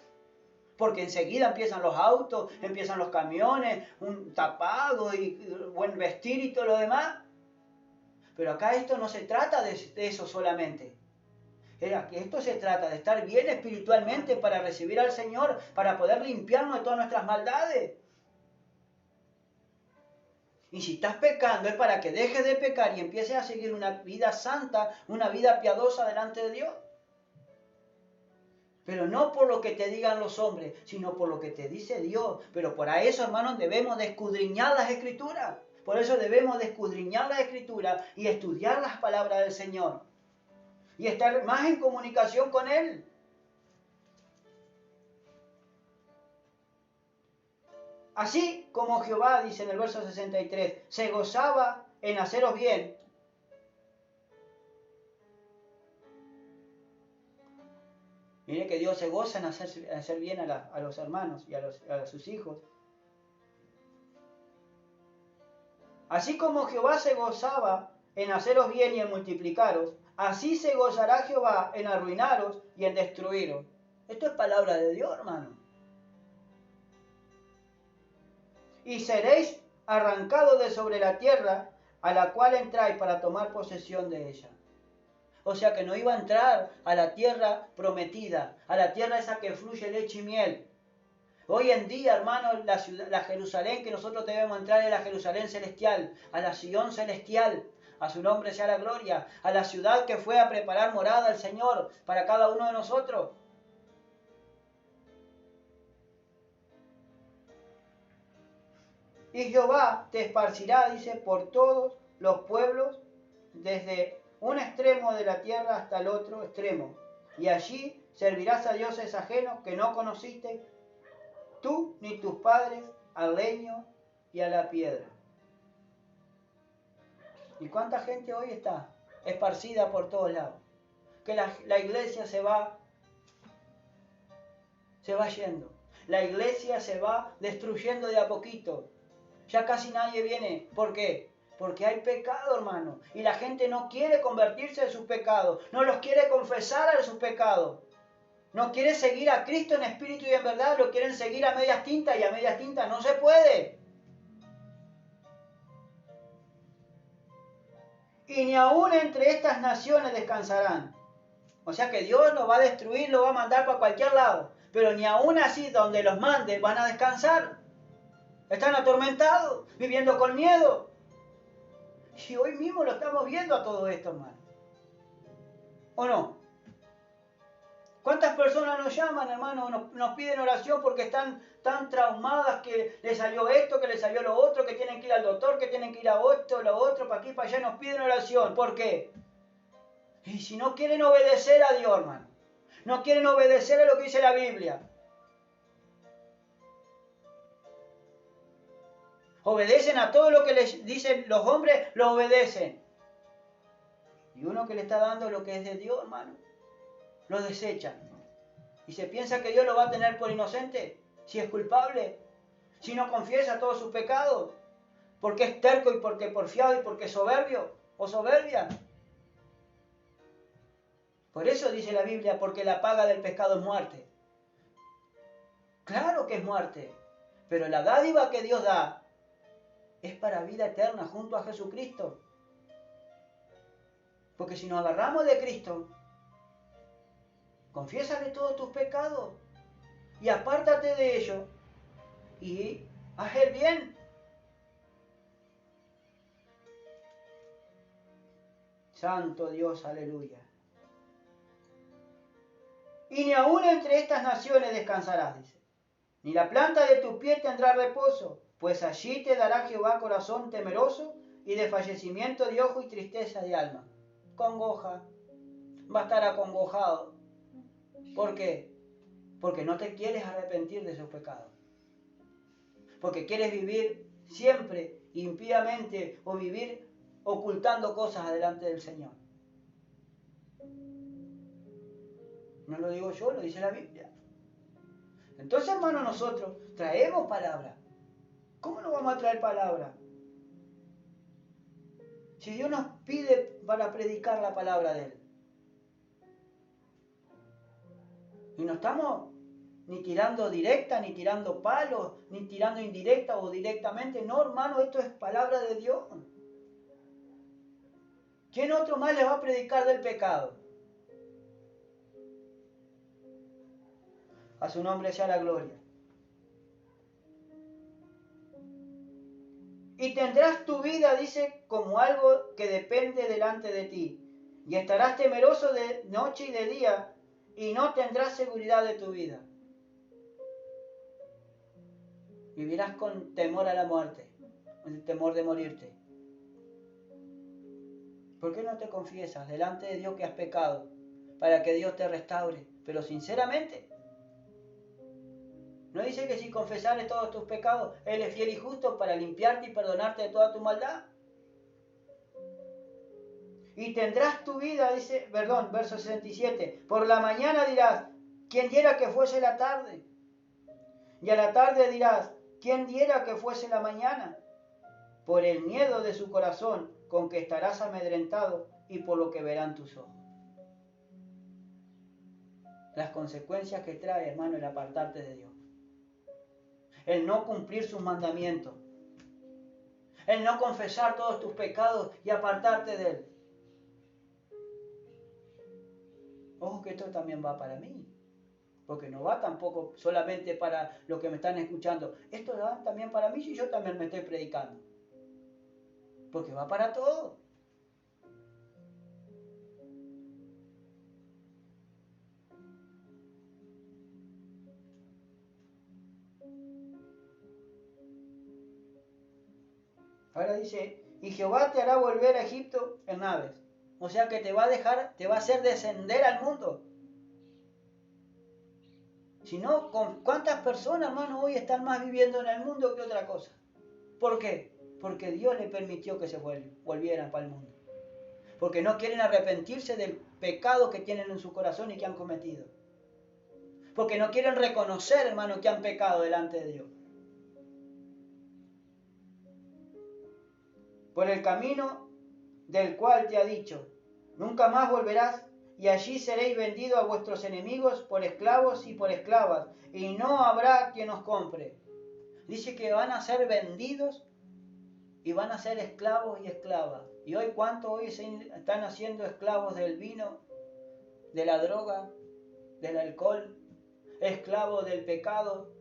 A: porque enseguida empiezan los autos, empiezan los camiones, un tapado y buen vestir y todo lo demás. Pero acá esto no se trata de eso solamente. Esto se trata de estar bien espiritualmente para recibir al Señor, para poder limpiarnos de todas nuestras maldades. Y si estás pecando es para que dejes de pecar y empieces a seguir una vida santa, una vida piadosa delante de Dios. Pero no por lo que te digan los hombres, sino por lo que te dice Dios. Pero para eso, hermanos, debemos de escudriñar las Escrituras. Por eso debemos de escudriñar las Escrituras y estudiar las palabras del Señor. Y estar más en comunicación con Él. Así como Jehová, dice en el verso 63, se gozaba en haceros bien. Mire que Dios se goza en hacer bien a los hermanos y a sus hijos. Así como Jehová se gozaba en haceros bien y en multiplicaros, así se gozará Jehová en arruinaros y en destruiros. Esto es palabra de Dios, hermano. Y seréis arrancados de sobre la tierra a la cual entráis para tomar posesión de ella. O sea que no iba a entrar a la tierra prometida, a la tierra esa que fluye leche y miel. Hoy en día, hermano, la Jerusalén que nosotros debemos entrar es la Jerusalén celestial, a la Sion celestial. A su nombre sea la gloria, a la ciudad que fue a preparar morada al Señor para cada uno de nosotros. Y Jehová te esparcirá, dice, por todos los pueblos, desde un extremo de la tierra hasta el otro extremo. Y allí servirás a dioses ajenos que no conociste, tú ni tus padres, al leño y a la piedra. ¿Y cuánta gente hoy está esparcida por todos lados? Que la iglesia se va yendo. La iglesia se va destruyendo de a poquito. Ya casi nadie viene. ¿Por qué? Porque hay pecado, hermano. Y la gente no quiere convertirse de sus pecados. No los quiere confesar a sus pecados. No quiere seguir a Cristo en espíritu y en verdad. Lo quieren seguir a medias tintas y a medias tintas no se puede. Y ni aún entre estas naciones descansarán. O sea que Dios los va a destruir, los va a mandar para cualquier lado. Pero ni aún así, donde los mande, van a descansar. Están atormentados, viviendo con miedo. Y hoy mismo lo estamos viendo a todo esto, hermano. ¿O no? ¿Cuántas personas nos llaman, hermano? Nos piden oración porque están tan traumadas que les salió esto, que les salió lo otro, que tienen que ir al doctor, que tienen que ir a esto, lo otro, para aquí, para allá. Nos piden oración. ¿Por qué? Y si no quieren obedecer a Dios, hermano. No quieren obedecer a lo que dice la Biblia. Obedecen a todo lo que les dicen los hombres, lo obedecen. Y uno que le está dando lo que es de Dios, hermano, lo desechan. ¿Y se piensa que Dios lo va a tener por inocente? Si es culpable, si no confiesa todos sus pecados, porque es terco y porque porfiado y porque es soberbio o soberbia. Por eso dice la Biblia, porque la paga del pecado es muerte. Claro que es muerte, pero la dádiva que Dios da es para vida eterna junto a Jesucristo. Porque si nos agarramos de Cristo, confiésale todos tus pecados y apártate de ellos y haz el bien. Santo Dios, aleluya. Y ni aún entre estas naciones descansarás, dice. Ni la planta de tu pie tendrá reposo, pues allí te dará Jehová corazón temeroso y desfallecimiento de ojo y tristeza de alma. Congoja. Va a estar acongojado. ¿Por qué? Porque no te quieres arrepentir de sus pecados. Porque quieres vivir siempre impíamente o vivir ocultando cosas delante del Señor. No lo digo yo, lo dice la Biblia. Entonces, hermanos, nosotros traemos palabra. ¿Cómo no vamos a traer palabra? Si Dios nos pide para predicar la palabra de Él. Y no estamos ni tirando directa, ni tirando palos, ni tirando indirecta o directamente. No, hermano, esto es palabra de Dios. ¿Quién otro más le va a predicar del pecado? A su nombre sea la gloria. Y tendrás tu vida, dice, como algo que depende delante de ti. Y estarás temeroso de noche y de día, y no tendrás seguridad de tu vida. Vivirás con temor a la muerte, con el temor de morirte. ¿Por qué no te confiesas delante de Dios que has pecado? Para que Dios te restaure, pero sinceramente. ¿No dice que si confesares todos tus pecados, Él es fiel y justo para limpiarte y perdonarte de toda tu maldad? Y tendrás tu vida, dice, verso 67, por la mañana dirás, ¿quién diera que fuese la tarde? Y a la tarde dirás, ¿quién diera que fuese la mañana? Por el miedo de su corazón, con que estarás amedrentado y por lo que verán tus ojos. Las consecuencias que trae, hermano, el apartarte de Dios. El no cumplir sus mandamientos. El no confesar todos tus pecados y apartarte de Él. Ojo que esto también va para mí. Porque no va tampoco solamente para los que me están escuchando. Esto va también para mí si yo también me estoy predicando. Porque va para todos. Ahora dice, y Jehová te hará volver a Egipto en naves. O sea que te va a dejar, te va a hacer descender al mundo. Si no, ¿cuántas personas, hermano, hoy están más viviendo en el mundo que otra cosa? ¿Por qué? Porque Dios le permitió que se volvieran para el mundo. Porque no quieren arrepentirse del pecado que tienen en su corazón y que han cometido. Porque no quieren reconocer, hermano, que han pecado delante de Dios. Por el camino del cual te ha dicho, nunca más volverás, y allí seréis vendidos a vuestros enemigos por esclavos y por esclavas, y no habrá quien os compre. Dice que van a ser vendidos y van a ser esclavos y esclavas. Y hoy, ¿cuántos hoy se están haciendo esclavos del vino, de la droga, del alcohol, esclavos del pecado?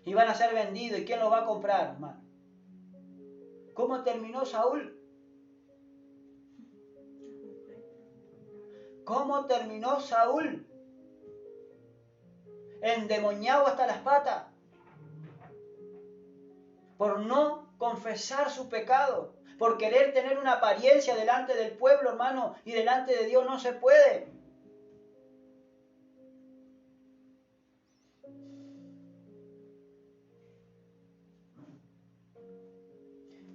A: Y van a ser vendidos. ¿Y quién los va a comprar, hermano? ¿Cómo terminó Saúl? ¿Cómo terminó Saúl? Endemoniado hasta las patas. Por no confesar su pecado. Por querer tener una apariencia delante del pueblo, hermano, y delante de Dios no se puede.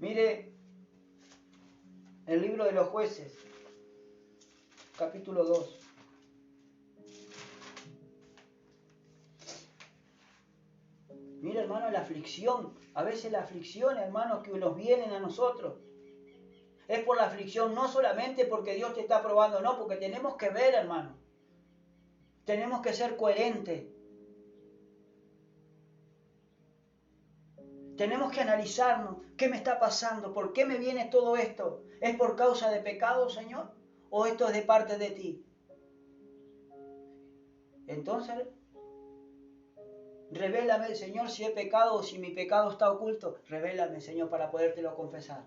A: Mire el libro de los jueces, capítulo 2. hermano, la aflicción. A veces la aflicción, hermano, que nos vienen a nosotros. Es por la aflicción, no solamente porque Dios te está probando, no, porque tenemos que ver, hermano. Tenemos que ser coherentes. Tenemos que analizarnos. ¿Qué me está pasando? ¿Por qué me viene todo esto? ¿Es por causa de pecado, Señor? ¿O esto es de parte de ti? Entonces, revélame, Señor, si he pecado o si mi pecado está oculto. Revélame, Señor, para podértelo confesar.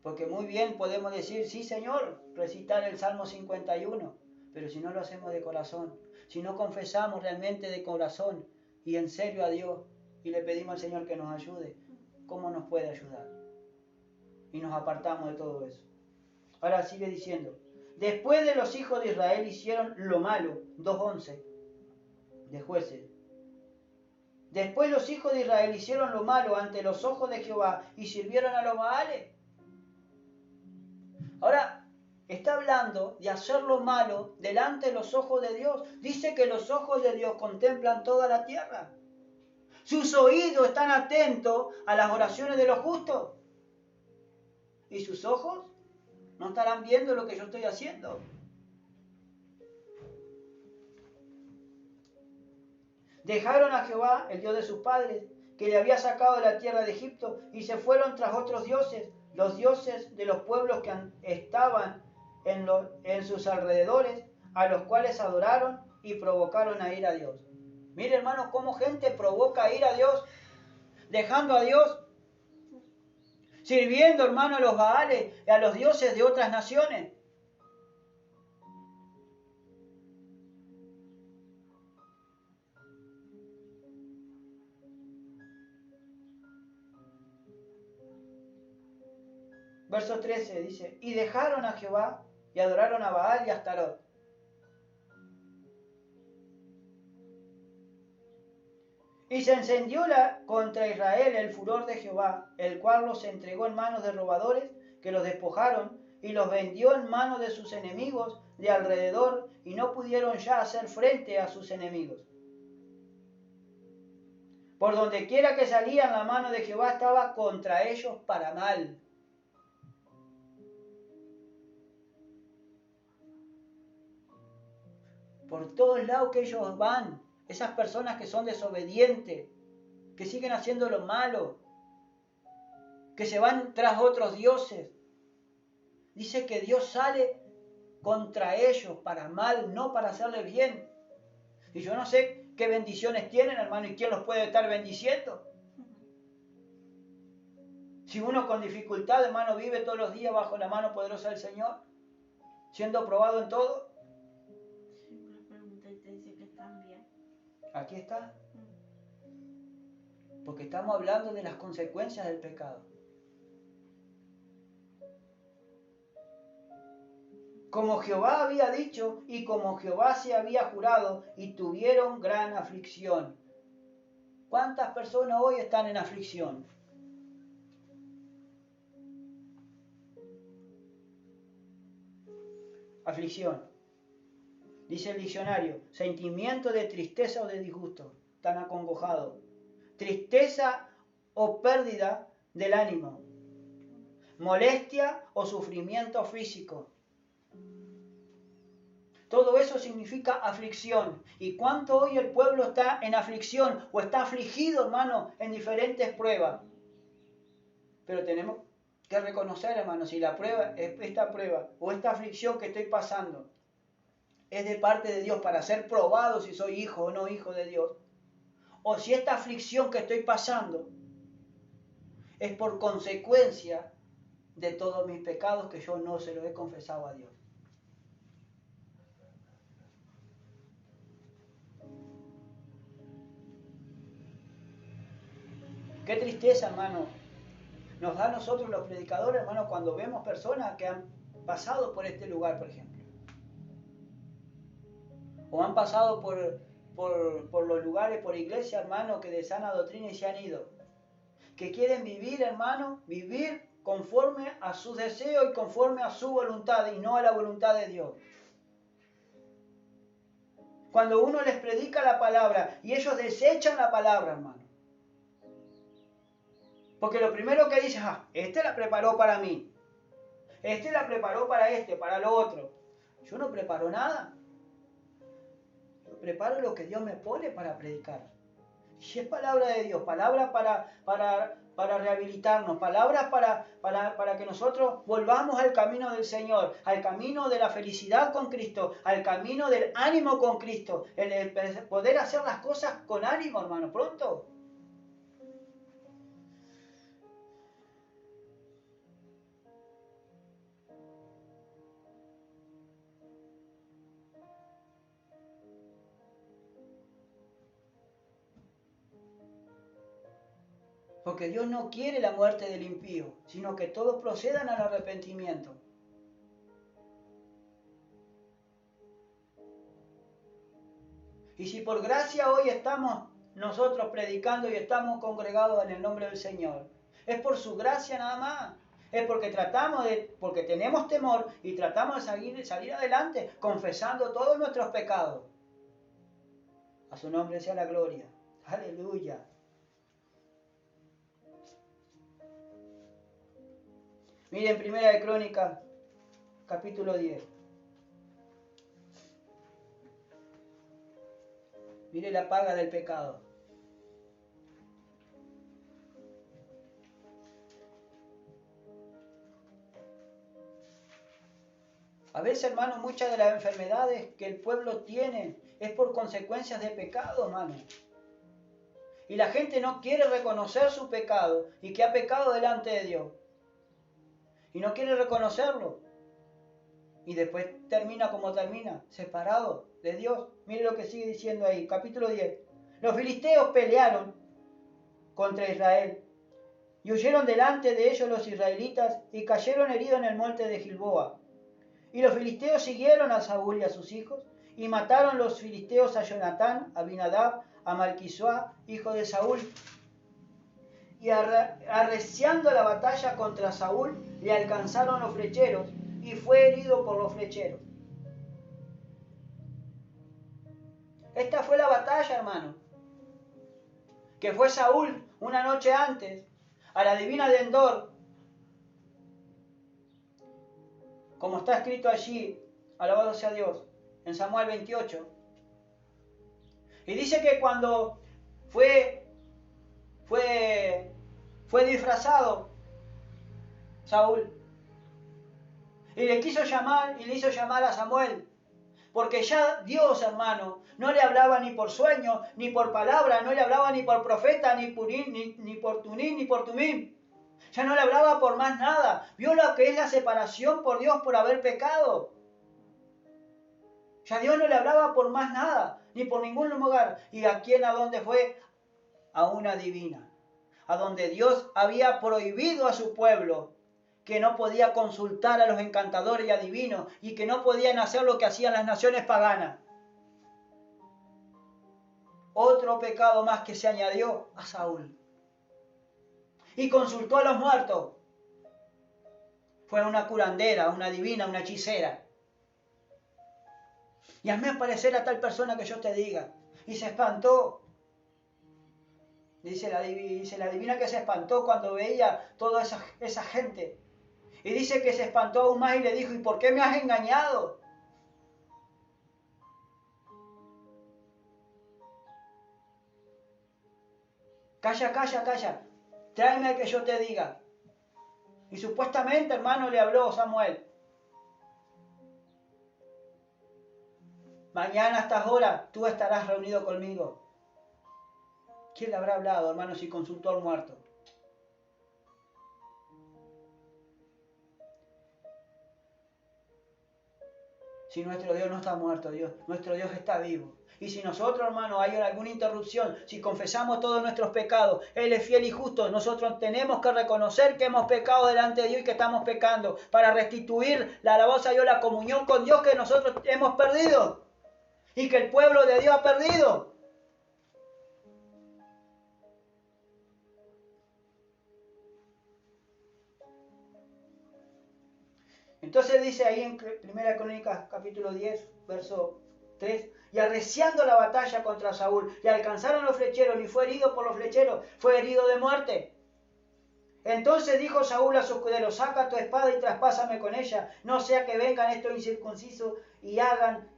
A: Porque muy bien podemos decir, sí, Señor, recitar el Salmo 51, pero si no lo hacemos de corazón, si no confesamos realmente de corazón y en serio a Dios y le pedimos al Señor que nos ayude, ¿cómo nos puede ayudar? Y nos apartamos de todo eso. Ahora sigue diciendo, después de los hijos de Israel hicieron lo malo, 2:11 de Jueces. Después los hijos de Israel hicieron lo malo ante los ojos de Jehová y sirvieron a los Baales. Ahora, está hablando de hacer lo malo delante de los ojos de Dios. Dice que los ojos de Dios contemplan toda la tierra. Sus oídos están atentos a las oraciones de los justos. ¿Y sus ojos no estarán viendo lo que yo estoy haciendo? Dejaron a Jehová, el Dios de sus padres, que le había sacado de la tierra de Egipto, y se fueron tras otros dioses, los dioses de los pueblos que estaban en sus alrededores, a los cuales adoraron y provocaron a ir a Dios. Mire, hermano, cómo gente provoca a ir a Dios, dejando a Dios, sirviendo, hermano, a los Baales y a los dioses de otras naciones. Verso 13 dice, y dejaron a Jehová y adoraron a Baal y a Astarot. Y se encendió contra Israel el furor de Jehová, el cual los entregó en manos de robadores, que los despojaron, y los vendió en manos de sus enemigos de alrededor, y no pudieron ya hacer frente a sus enemigos. Por donde quiera que salían, la mano de Jehová estaba contra ellos para mal. Por todos lados que ellos van, esas personas que son desobedientes, que siguen haciendo lo malo, que se van tras otros dioses, dice que Dios sale contra ellos para mal, no para hacerle bien. Y yo no sé qué bendiciones tienen, hermano, y quién los puede estar bendiciendo. Si uno con dificultad, hermano, vive todos los días bajo la mano poderosa del Señor, siendo probado en todo.
B: Siempre pregunta y te dice que están bien.
A: Aquí está. Porque estamos hablando de las consecuencias del pecado. Como Jehová había dicho y como Jehová se había jurado, y tuvieron gran aflicción. ¿Cuántas personas hoy están en aflicción? Aflicción. Dice el diccionario, sentimiento de tristeza o de disgusto. Están acongojados. Tristeza o pérdida del ánimo. Molestia o sufrimiento físico. Todo eso significa aflicción. ¿Y cuánto hoy el pueblo está en aflicción o está afligido, hermano, en diferentes pruebas? Pero tenemos que reconocer, hermano, si la prueba, esta prueba o esta aflicción que estoy pasando es de parte de Dios para ser probado si soy hijo o no hijo de Dios. O si esta aflicción que estoy pasando es por consecuencia de todos mis pecados que yo no se los he confesado a Dios. Qué tristeza, hermano, nos da a nosotros los predicadores, hermano, cuando vemos personas que han pasado por este lugar, por ejemplo. O han pasado por los lugares, por iglesia, hermano, que de sana doctrina y se han ido. Que quieren vivir, hermano, vivir conforme a sus deseos y conforme a su voluntad y no a la voluntad de Dios. Cuando uno les predica la palabra y ellos desechan la palabra, hermano. Porque lo primero que dicen, este la preparó para mí. Este la preparó para este, para lo otro. Yo no preparo nada. Yo preparo lo que Dios me pone para predicar. Y es palabra de Dios, palabra para rehabilitarnos, palabras para que nosotros volvamos al camino del Señor, al camino de la felicidad con Cristo, al camino del ánimo con Cristo, el poder hacer las cosas con ánimo, hermano, pronto. Porque Dios no quiere la muerte del impío, sino que todos procedan al arrepentimiento. Y si por gracia hoy estamos nosotros predicando y estamos congregados en el nombre del Señor, es por su gracia nada más. Es porque porque tenemos temor y tratamos de salir adelante, confesando todos nuestros pecados. A su nombre sea la gloria. Aleluya. Miren, Primera de Crónicas, capítulo 10. Mire la paga del pecado. A veces, hermano, muchas de las enfermedades que el pueblo tiene es por consecuencias de pecado, hermano. Y la gente no quiere reconocer su pecado y que ha pecado delante de Dios. Y no quiere reconocerlo. Y después termina como termina, separado de Dios. Mire lo que sigue diciendo ahí, capítulo 10. Los filisteos pelearon contra Israel y huyeron delante de ellos los israelitas y cayeron heridos en el monte de Gilboa. Y los filisteos siguieron a Saúl y a sus hijos y mataron los filisteos a Jonatán, a Abinadab, a Malquisuá, hijo de Saúl. Y arreciando la batalla contra Saúl, le alcanzaron los flecheros y fue herido por los flecheros. Esta fue la batalla, hermano, que fue Saúl una noche antes a la divina de Endor, como está escrito allí, alabado sea Dios, en Samuel 28. Y dice que cuando fue disfrazado Saúl y le hizo llamar a Samuel, porque ya Dios, hermano, no le hablaba ni por sueño, ni por palabra, no le hablaba ni por profeta, ni por Tunín, ni por Tumim. Ya no le hablaba por más nada. Vio lo que es la separación por Dios por haber pecado. Ya Dios no le hablaba por más nada, ni por ningún lugar. ¿Y a quién, a dónde fue? A una divina. A donde Dios había prohibido a su pueblo que no podía consultar a los encantadores y adivinos y que no podían hacer lo que hacían las naciones paganas. Otro pecado más que se añadió a Saúl. Y consultó a los muertos. Fue una curandera, una divina, una hechicera. Y hazme aparecer a tal persona que yo te diga. Y se espantó. Dice la divina que se espantó cuando veía toda esa gente. Y dice que se espantó aún más y le dijo, ¿y por qué me has engañado? Calla, calla, calla. Tráeme a que yo te diga. Y supuestamente, hermano, le habló Samuel. Mañana a estas horas tú estarás reunido conmigo. ¿Quién le habrá hablado, hermano, si consultó al muerto? Si nuestro Dios no está muerto, nuestro Dios está vivo. Y si nosotros, hermano, hay alguna interrupción, si confesamos todos nuestros pecados, Él es fiel y justo, nosotros tenemos que reconocer que hemos pecado delante de Dios y que estamos pecando para restituir la alabanza a Dios, la comunión con Dios que nosotros hemos perdido y que el pueblo de Dios ha perdido. Entonces dice ahí en 1 Crónicas capítulo 10, verso 3. Y arreciando la batalla contra Saúl, le alcanzaron los flecheros, y fue herido por los flecheros, fue herido de muerte. Entonces dijo Saúl a su escudero: saca tu espada y traspásame con ella, no sea que vengan estos incircuncisos y hagan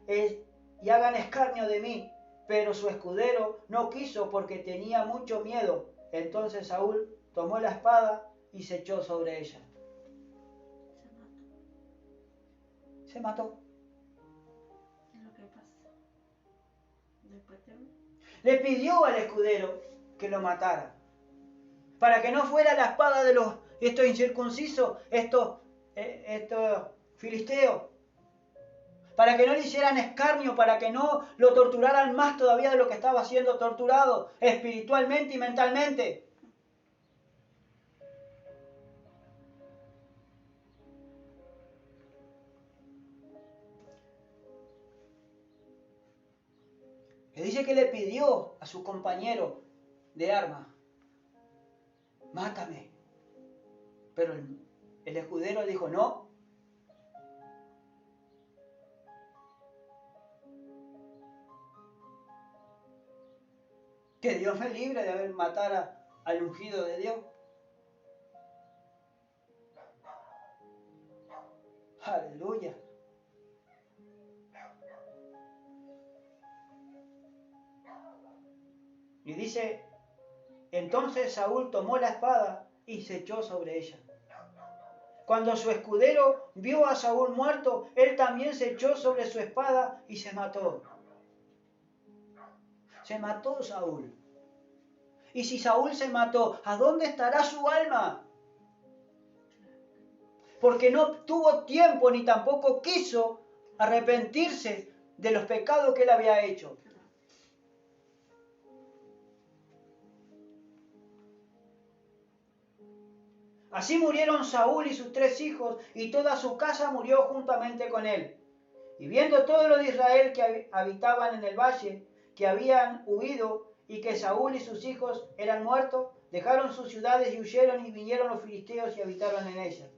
A: escarnio de mí. Pero su escudero no quiso, porque tenía mucho miedo. Entonces Saúl tomó la espada y se echó sobre ella. Se mató.
B: ¿Qué es lo que pasa? Después
A: Le pidió al escudero que lo matara, para que no fuera la espada de estos incircuncisos, estos filisteos, para que no le hicieran escarnio, para que no lo torturaran más todavía de lo que estaba siendo torturado espiritualmente y mentalmente. Le dice que le pidió a su compañero de armas: mátame. Pero el escudero dijo: no. Que Dios me libre de haber matado al ungido de Dios. Aleluya. Y dice: entonces Saúl tomó la espada y se echó sobre ella. Cuando su escudero vio a Saúl muerto, él también se echó sobre su espada y se mató. Se mató Saúl. Y si Saúl se mató, ¿a dónde estará su alma? Porque no tuvo tiempo ni tampoco quiso arrepentirse de los pecados que él había hecho. Así murieron Saúl y sus 3 hijos, y toda su casa murió juntamente con él. Y viendo todo lo de Israel que habitaban en el valle, que habían huido, y que Saúl y sus hijos eran muertos, dejaron sus ciudades y huyeron, y vinieron los filisteos y habitaron en ellas.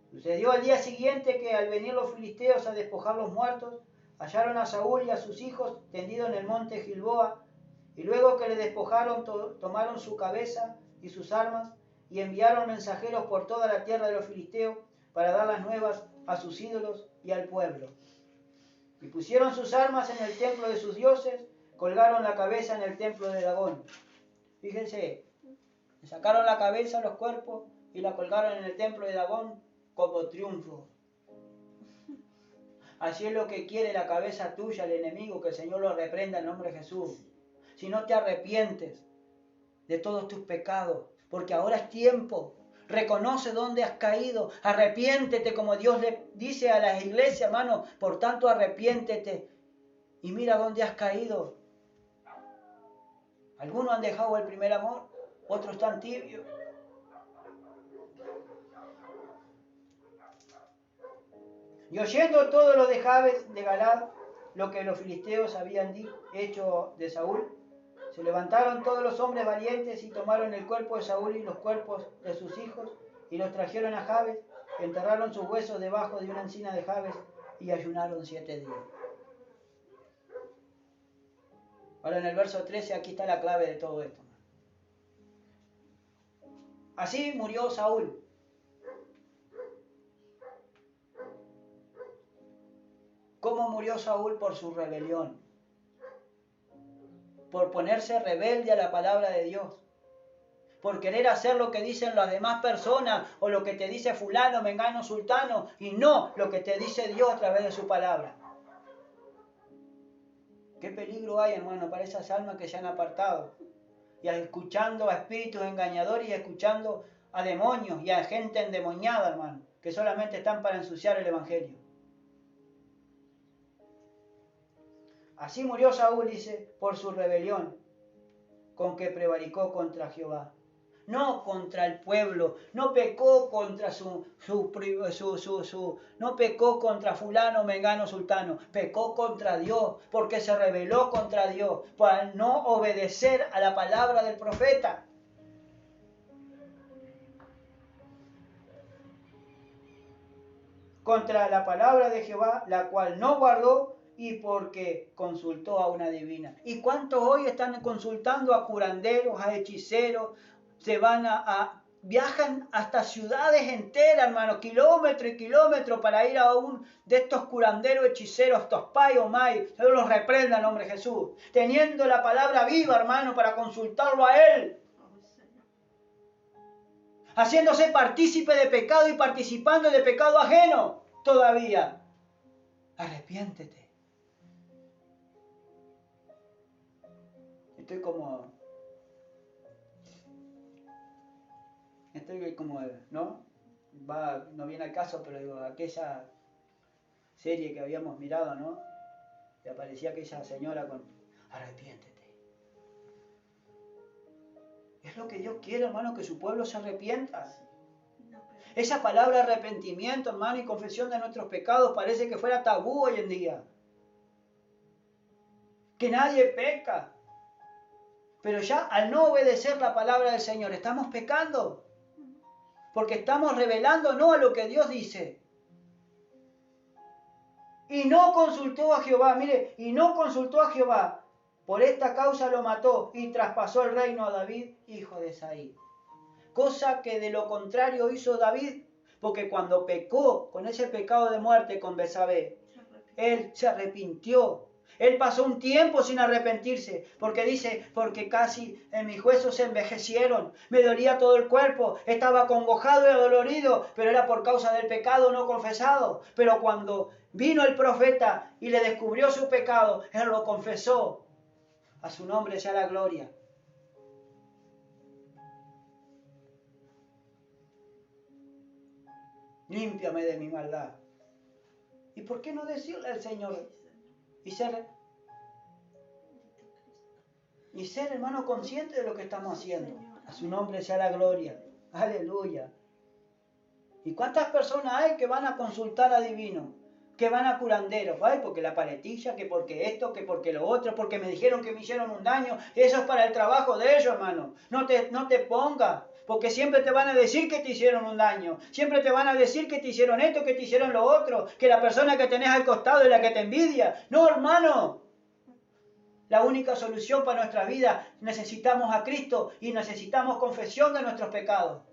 A: Sucedió al día siguiente que, al venir los filisteos a despojar los muertos, hallaron a Saúl y a sus hijos tendidos en el monte Gilboa, y luego que le despojaron, tomaron su cabeza y sus armas, y enviaron mensajeros por toda la tierra de los filisteos para dar las nuevas a sus ídolos y al pueblo. Y pusieron sus armas en el templo de sus dioses, colgaron la cabeza en el templo de Dagón. Fíjense, le sacaron la cabeza a los cuerpos y la colgaron en el templo de Dagón como triunfo. Así es lo que quiere la cabeza tuya, el enemigo, que el Señor lo reprenda en nombre de Jesús. Si no te arrepientes de todos tus pecados, porque ahora es tiempo. Reconoce dónde has caído, arrepiéntete como Dios le dice a las iglesias, hermano. Por tanto, arrepiéntete y mira dónde has caído. Algunos han dejado el primer amor, otros están tibios. Y oyendo todo lo de Jabes de Galad, lo que los filisteos habían hecho de Saúl, se levantaron todos los hombres valientes y tomaron el cuerpo de Saúl y los cuerpos de sus hijos y los trajeron a Jabes, enterraron sus huesos debajo de una encina de Jabes y ayunaron 7 días. Ahora en el verso 13 aquí está la clave de todo esto. Así murió Saúl. ¿Cómo murió Saúl? Por su rebelión. Por ponerse rebelde a la palabra de Dios. Por querer hacer lo que dicen las demás personas o lo que te dice fulano, mengano, sultano, y no lo que te dice Dios a través de su palabra. ¿Qué peligro hay, hermano, para esas almas que se han apartado? Y escuchando a espíritus engañadores y escuchando a demonios y a gente endemoniada, hermano, que solamente están para ensuciar el evangelio. Así murió Saúl, dice, por su rebelión, con que prevaricó contra Jehová. No contra el pueblo, no pecó contra no pecó contra fulano, mengano, sultano, pecó contra Dios, porque se rebeló contra Dios, por no obedecer a la palabra del profeta. Contra la palabra de Jehová, la cual no guardó, y porque consultó a una divina. ¿Y cuántos hoy están consultando a curanderos, a hechiceros? Se van viajan hasta ciudades enteras, hermano, kilómetros y kilómetros para ir a un de estos curanderos, hechiceros, estos pai o mai. Dios los reprenda en nombre de Jesús. Teniendo la palabra viva, hermano, para consultarlo a Él. Haciéndose partícipe de pecado y participando de pecado ajeno todavía. Arrepiéntete. Estoy como, ¿no? No viene al caso, pero digo, aquella serie que habíamos mirado, ¿no? Y aparecía aquella señora con, arrepiéntete. Es lo que Dios quiere, hermano, que su pueblo se arrepienta. Esa palabra arrepentimiento, hermano, y confesión de nuestros pecados parece que fuera tabú hoy en día. Que nadie peca. Pero ya al no obedecer la palabra del Señor, estamos pecando. Porque estamos revelando no a lo que Dios dice. Y no consultó a Jehová, mire, y no consultó a Jehová. Por esta causa lo mató y traspasó el reino a David, hijo de Isaí. Cosa que de lo contrario hizo David, porque cuando pecó con ese pecado de muerte con Betsabé, él se arrepintió. Él pasó un tiempo sin arrepentirse, porque dice, porque casi en mis huesos se envejecieron, me dolía todo el cuerpo, estaba acongojado y adolorido, pero era por causa del pecado no confesado. Pero cuando vino el profeta y le descubrió su pecado, él lo confesó. A su nombre sea la gloria. Límpiame de mi maldad. ¿Y por qué no decirle al Señor? Y ser, hermano, consciente de lo que estamos haciendo. A su nombre sea la gloria. Aleluya. ¿Y cuántas personas hay que van a consultar a divino? Que van a curanderos, ¿vale? Porque la paletilla, que porque esto, que porque lo otro, porque me dijeron que me hicieron un daño. Eso es para el trabajo de ellos, hermano. No te pongas. Porque siempre te van a decir que te hicieron un daño. Siempre te van a decir que te hicieron esto, que te hicieron lo otro. Que la persona que tenés al costado es la que te envidia. No, hermano. La única solución para nuestra vida, necesitamos a Cristo y necesitamos confesión de nuestros pecados.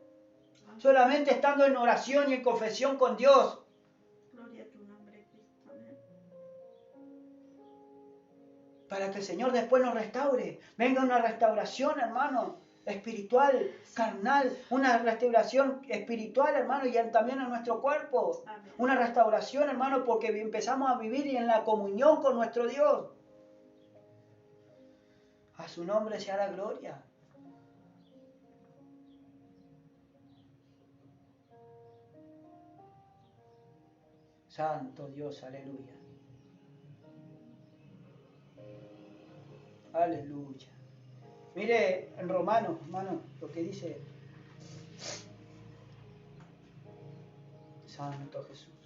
A: Solamente estando en oración y en confesión con Dios.
B: Gloria a tu nombre, Cristo. Amén.
A: Para que el Señor después nos restaure. Venga una restauración, hermano, espiritual, carnal. Una restauración espiritual, hermano, y también en nuestro cuerpo.
B: Amén.
A: Una restauración, hermano, porque empezamos a vivir en la comunión con nuestro Dios. A su nombre sea la gloria. Santo Dios, aleluya. Aleluya. Mire en Romanos, hermano, lo que dice Santo Jesús.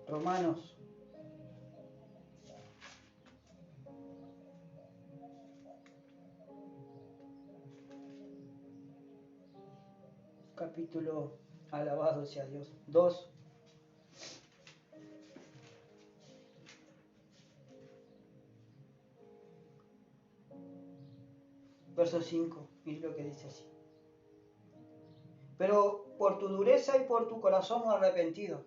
A: Romanos. Capítulo, alabado sea Dios, 2. Verso 5, mire lo que dice así. Pero por tu dureza y por tu corazón no arrepentido,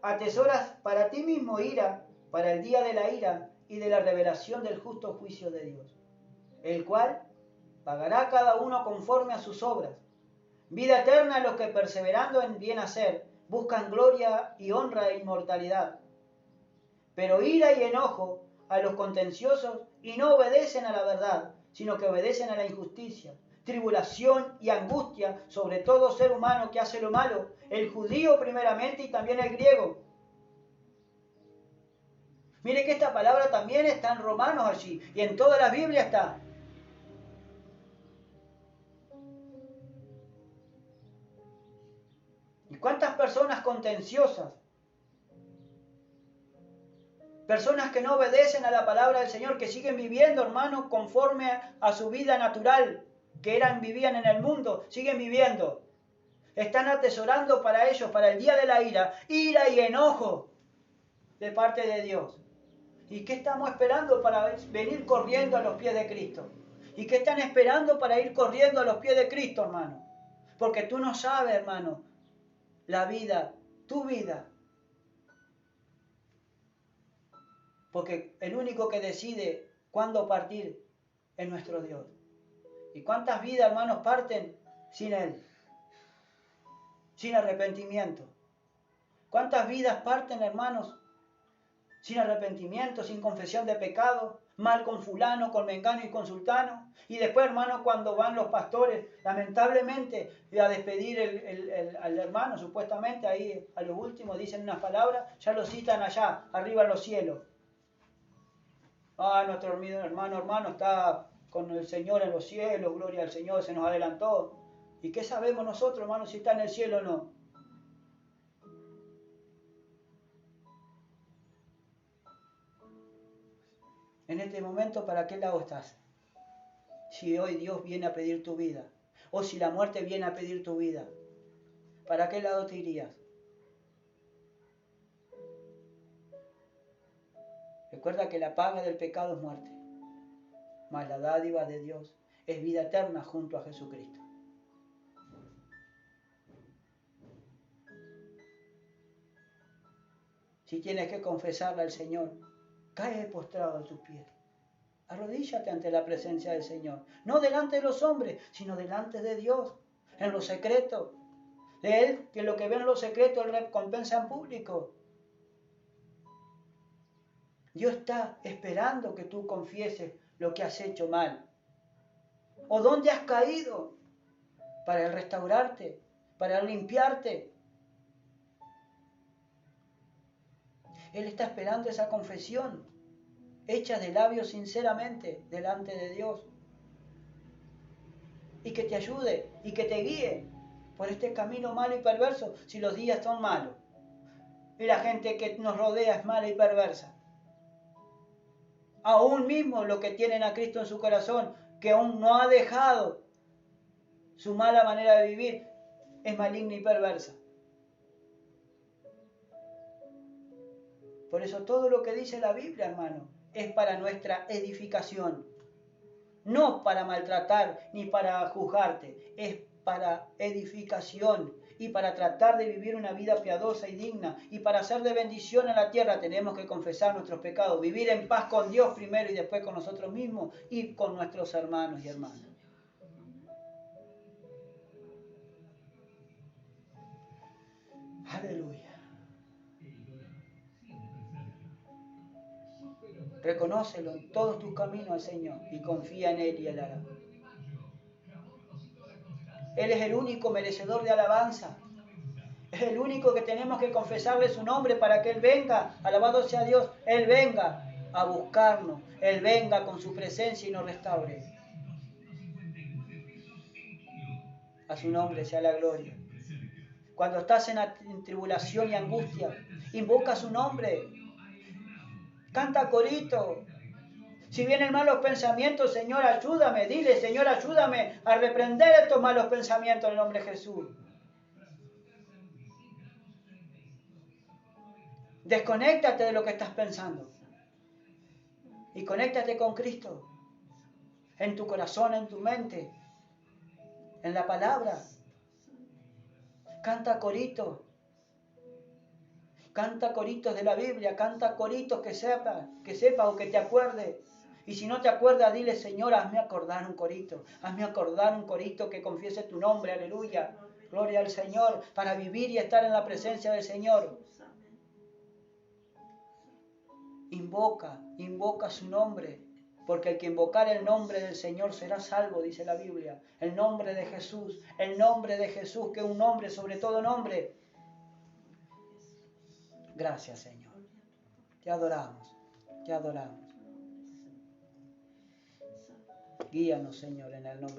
A: atesoras para ti mismo ira, para el día de la ira y de la revelación del justo juicio de Dios, el cual pagará a cada uno conforme a sus obras. Vida eterna a los que perseverando en bien hacer, buscan gloria y honra e inmortalidad. Pero ira y enojo a los contenciosos y no obedecen a la verdad, sino que obedecen a la injusticia. Tribulación y angustia sobre todo ser humano que hace lo malo, el judío primeramente y también el griego. Mire que esta palabra también está en Romanos allí y en toda la Biblia está. ¿Y cuántas personas contenciosas? Personas que no obedecen a la palabra del Señor, que siguen viviendo, hermano, conforme a su vida natural. que vivían en el mundo, siguen viviendo. Están atesorando para ellos, para el día de la ira y enojo de parte de Dios. ¿Y qué estamos esperando para venir corriendo a los pies de Cristo? ¿Y qué están esperando para ir corriendo a los pies de Cristo, hermano? Porque tú no sabes, hermano, la vida, tu vida. Porque el único que decide cuándo partir es nuestro Dios. ¿Y cuántas vidas, hermanos, parten sin Él? Sin arrepentimiento. ¿Cuántas vidas parten, hermanos, sin arrepentimiento, sin confesión de pecado? Mal con fulano, con mengano y con sultano. Y después, hermanos, cuando van los pastores, lamentablemente, a despedir al hermano, supuestamente, ahí a lo último dicen unas palabras, ya lo citan allá, arriba en los cielos. Ah, nuestro hermano está con el Señor en los cielos, gloria al Señor, se nos adelantó. ¿Y qué sabemos nosotros, hermanos, si está en el cielo o no? En este momento, ¿para qué lado estás? Si hoy Dios viene a pedir tu vida, o si la muerte viene a pedir tu vida, ¿para qué lado te irías? Recuerda que la paga del pecado es muerte, mas la dádiva de Dios es vida eterna junto a Jesucristo. Si tienes que confesarle al Señor, cae postrado a tus pies. Arrodíllate ante la presencia del Señor. No delante de los hombres, sino delante de Dios, en lo secreto. De Él, que lo que ve en lo secreto, Él recompensa en público. Dios está esperando que tú confieses lo que has hecho mal. O dónde has caído, para Él restaurarte, para Él limpiarte. Él está esperando esa confesión, hecha de labios sinceramente delante de Dios. Y que te ayude y que te guíe por este camino malo y perverso, si los días son malos. Y la gente que nos rodea es mala y perversa. Aún mismo los que tienen a Cristo en su corazón, que aún no ha dejado su mala manera de vivir, es maligna y perversa. Por eso todo lo que dice la Biblia, hermano, es para nuestra edificación. No para maltratar ni para juzgarte, es para edificación y para tratar de vivir una vida piadosa y digna. Y para hacer de bendición a la tierra tenemos que confesar nuestros pecados, vivir en paz con Dios primero y después con nosotros mismos y con nuestros hermanos y hermanas. Aleluya. Reconócelo en todos tus caminos al Señor y confía en Él y Él hará. Él es el único merecedor de alabanza. Es el único que tenemos que confesarle su nombre para que Él venga, alabado sea Dios, Él venga a buscarnos, Él venga con su presencia y nos restaure. A su nombre sea la gloria. Cuando estás en tribulación y angustia, invoca su nombre. Canta corito. Si vienen malos pensamientos, Señor, ayúdame. Dile, Señor, ayúdame a reprender estos malos pensamientos en el nombre de Jesús. Desconéctate de lo que estás pensando. Y conéctate con Cristo. En tu corazón, en tu mente. En la palabra. Canta coritos. Canta coritos de la Biblia. Canta coritos que sepa o que te acuerde. Y si no te acuerdas, dile, Señor, hazme acordar un corito. Hazme acordar un corito que confiese tu nombre. Aleluya. Gloria al Señor. Para vivir y estar en la presencia del Señor. Invoca su nombre. Porque el que invocar el nombre del Señor será salvo, dice la Biblia. El nombre de Jesús. El nombre de Jesús, que es un nombre sobre todo nombre. Gracias, Señor. Te adoramos. Te adoramos. Guíanos, Señor, en el nombre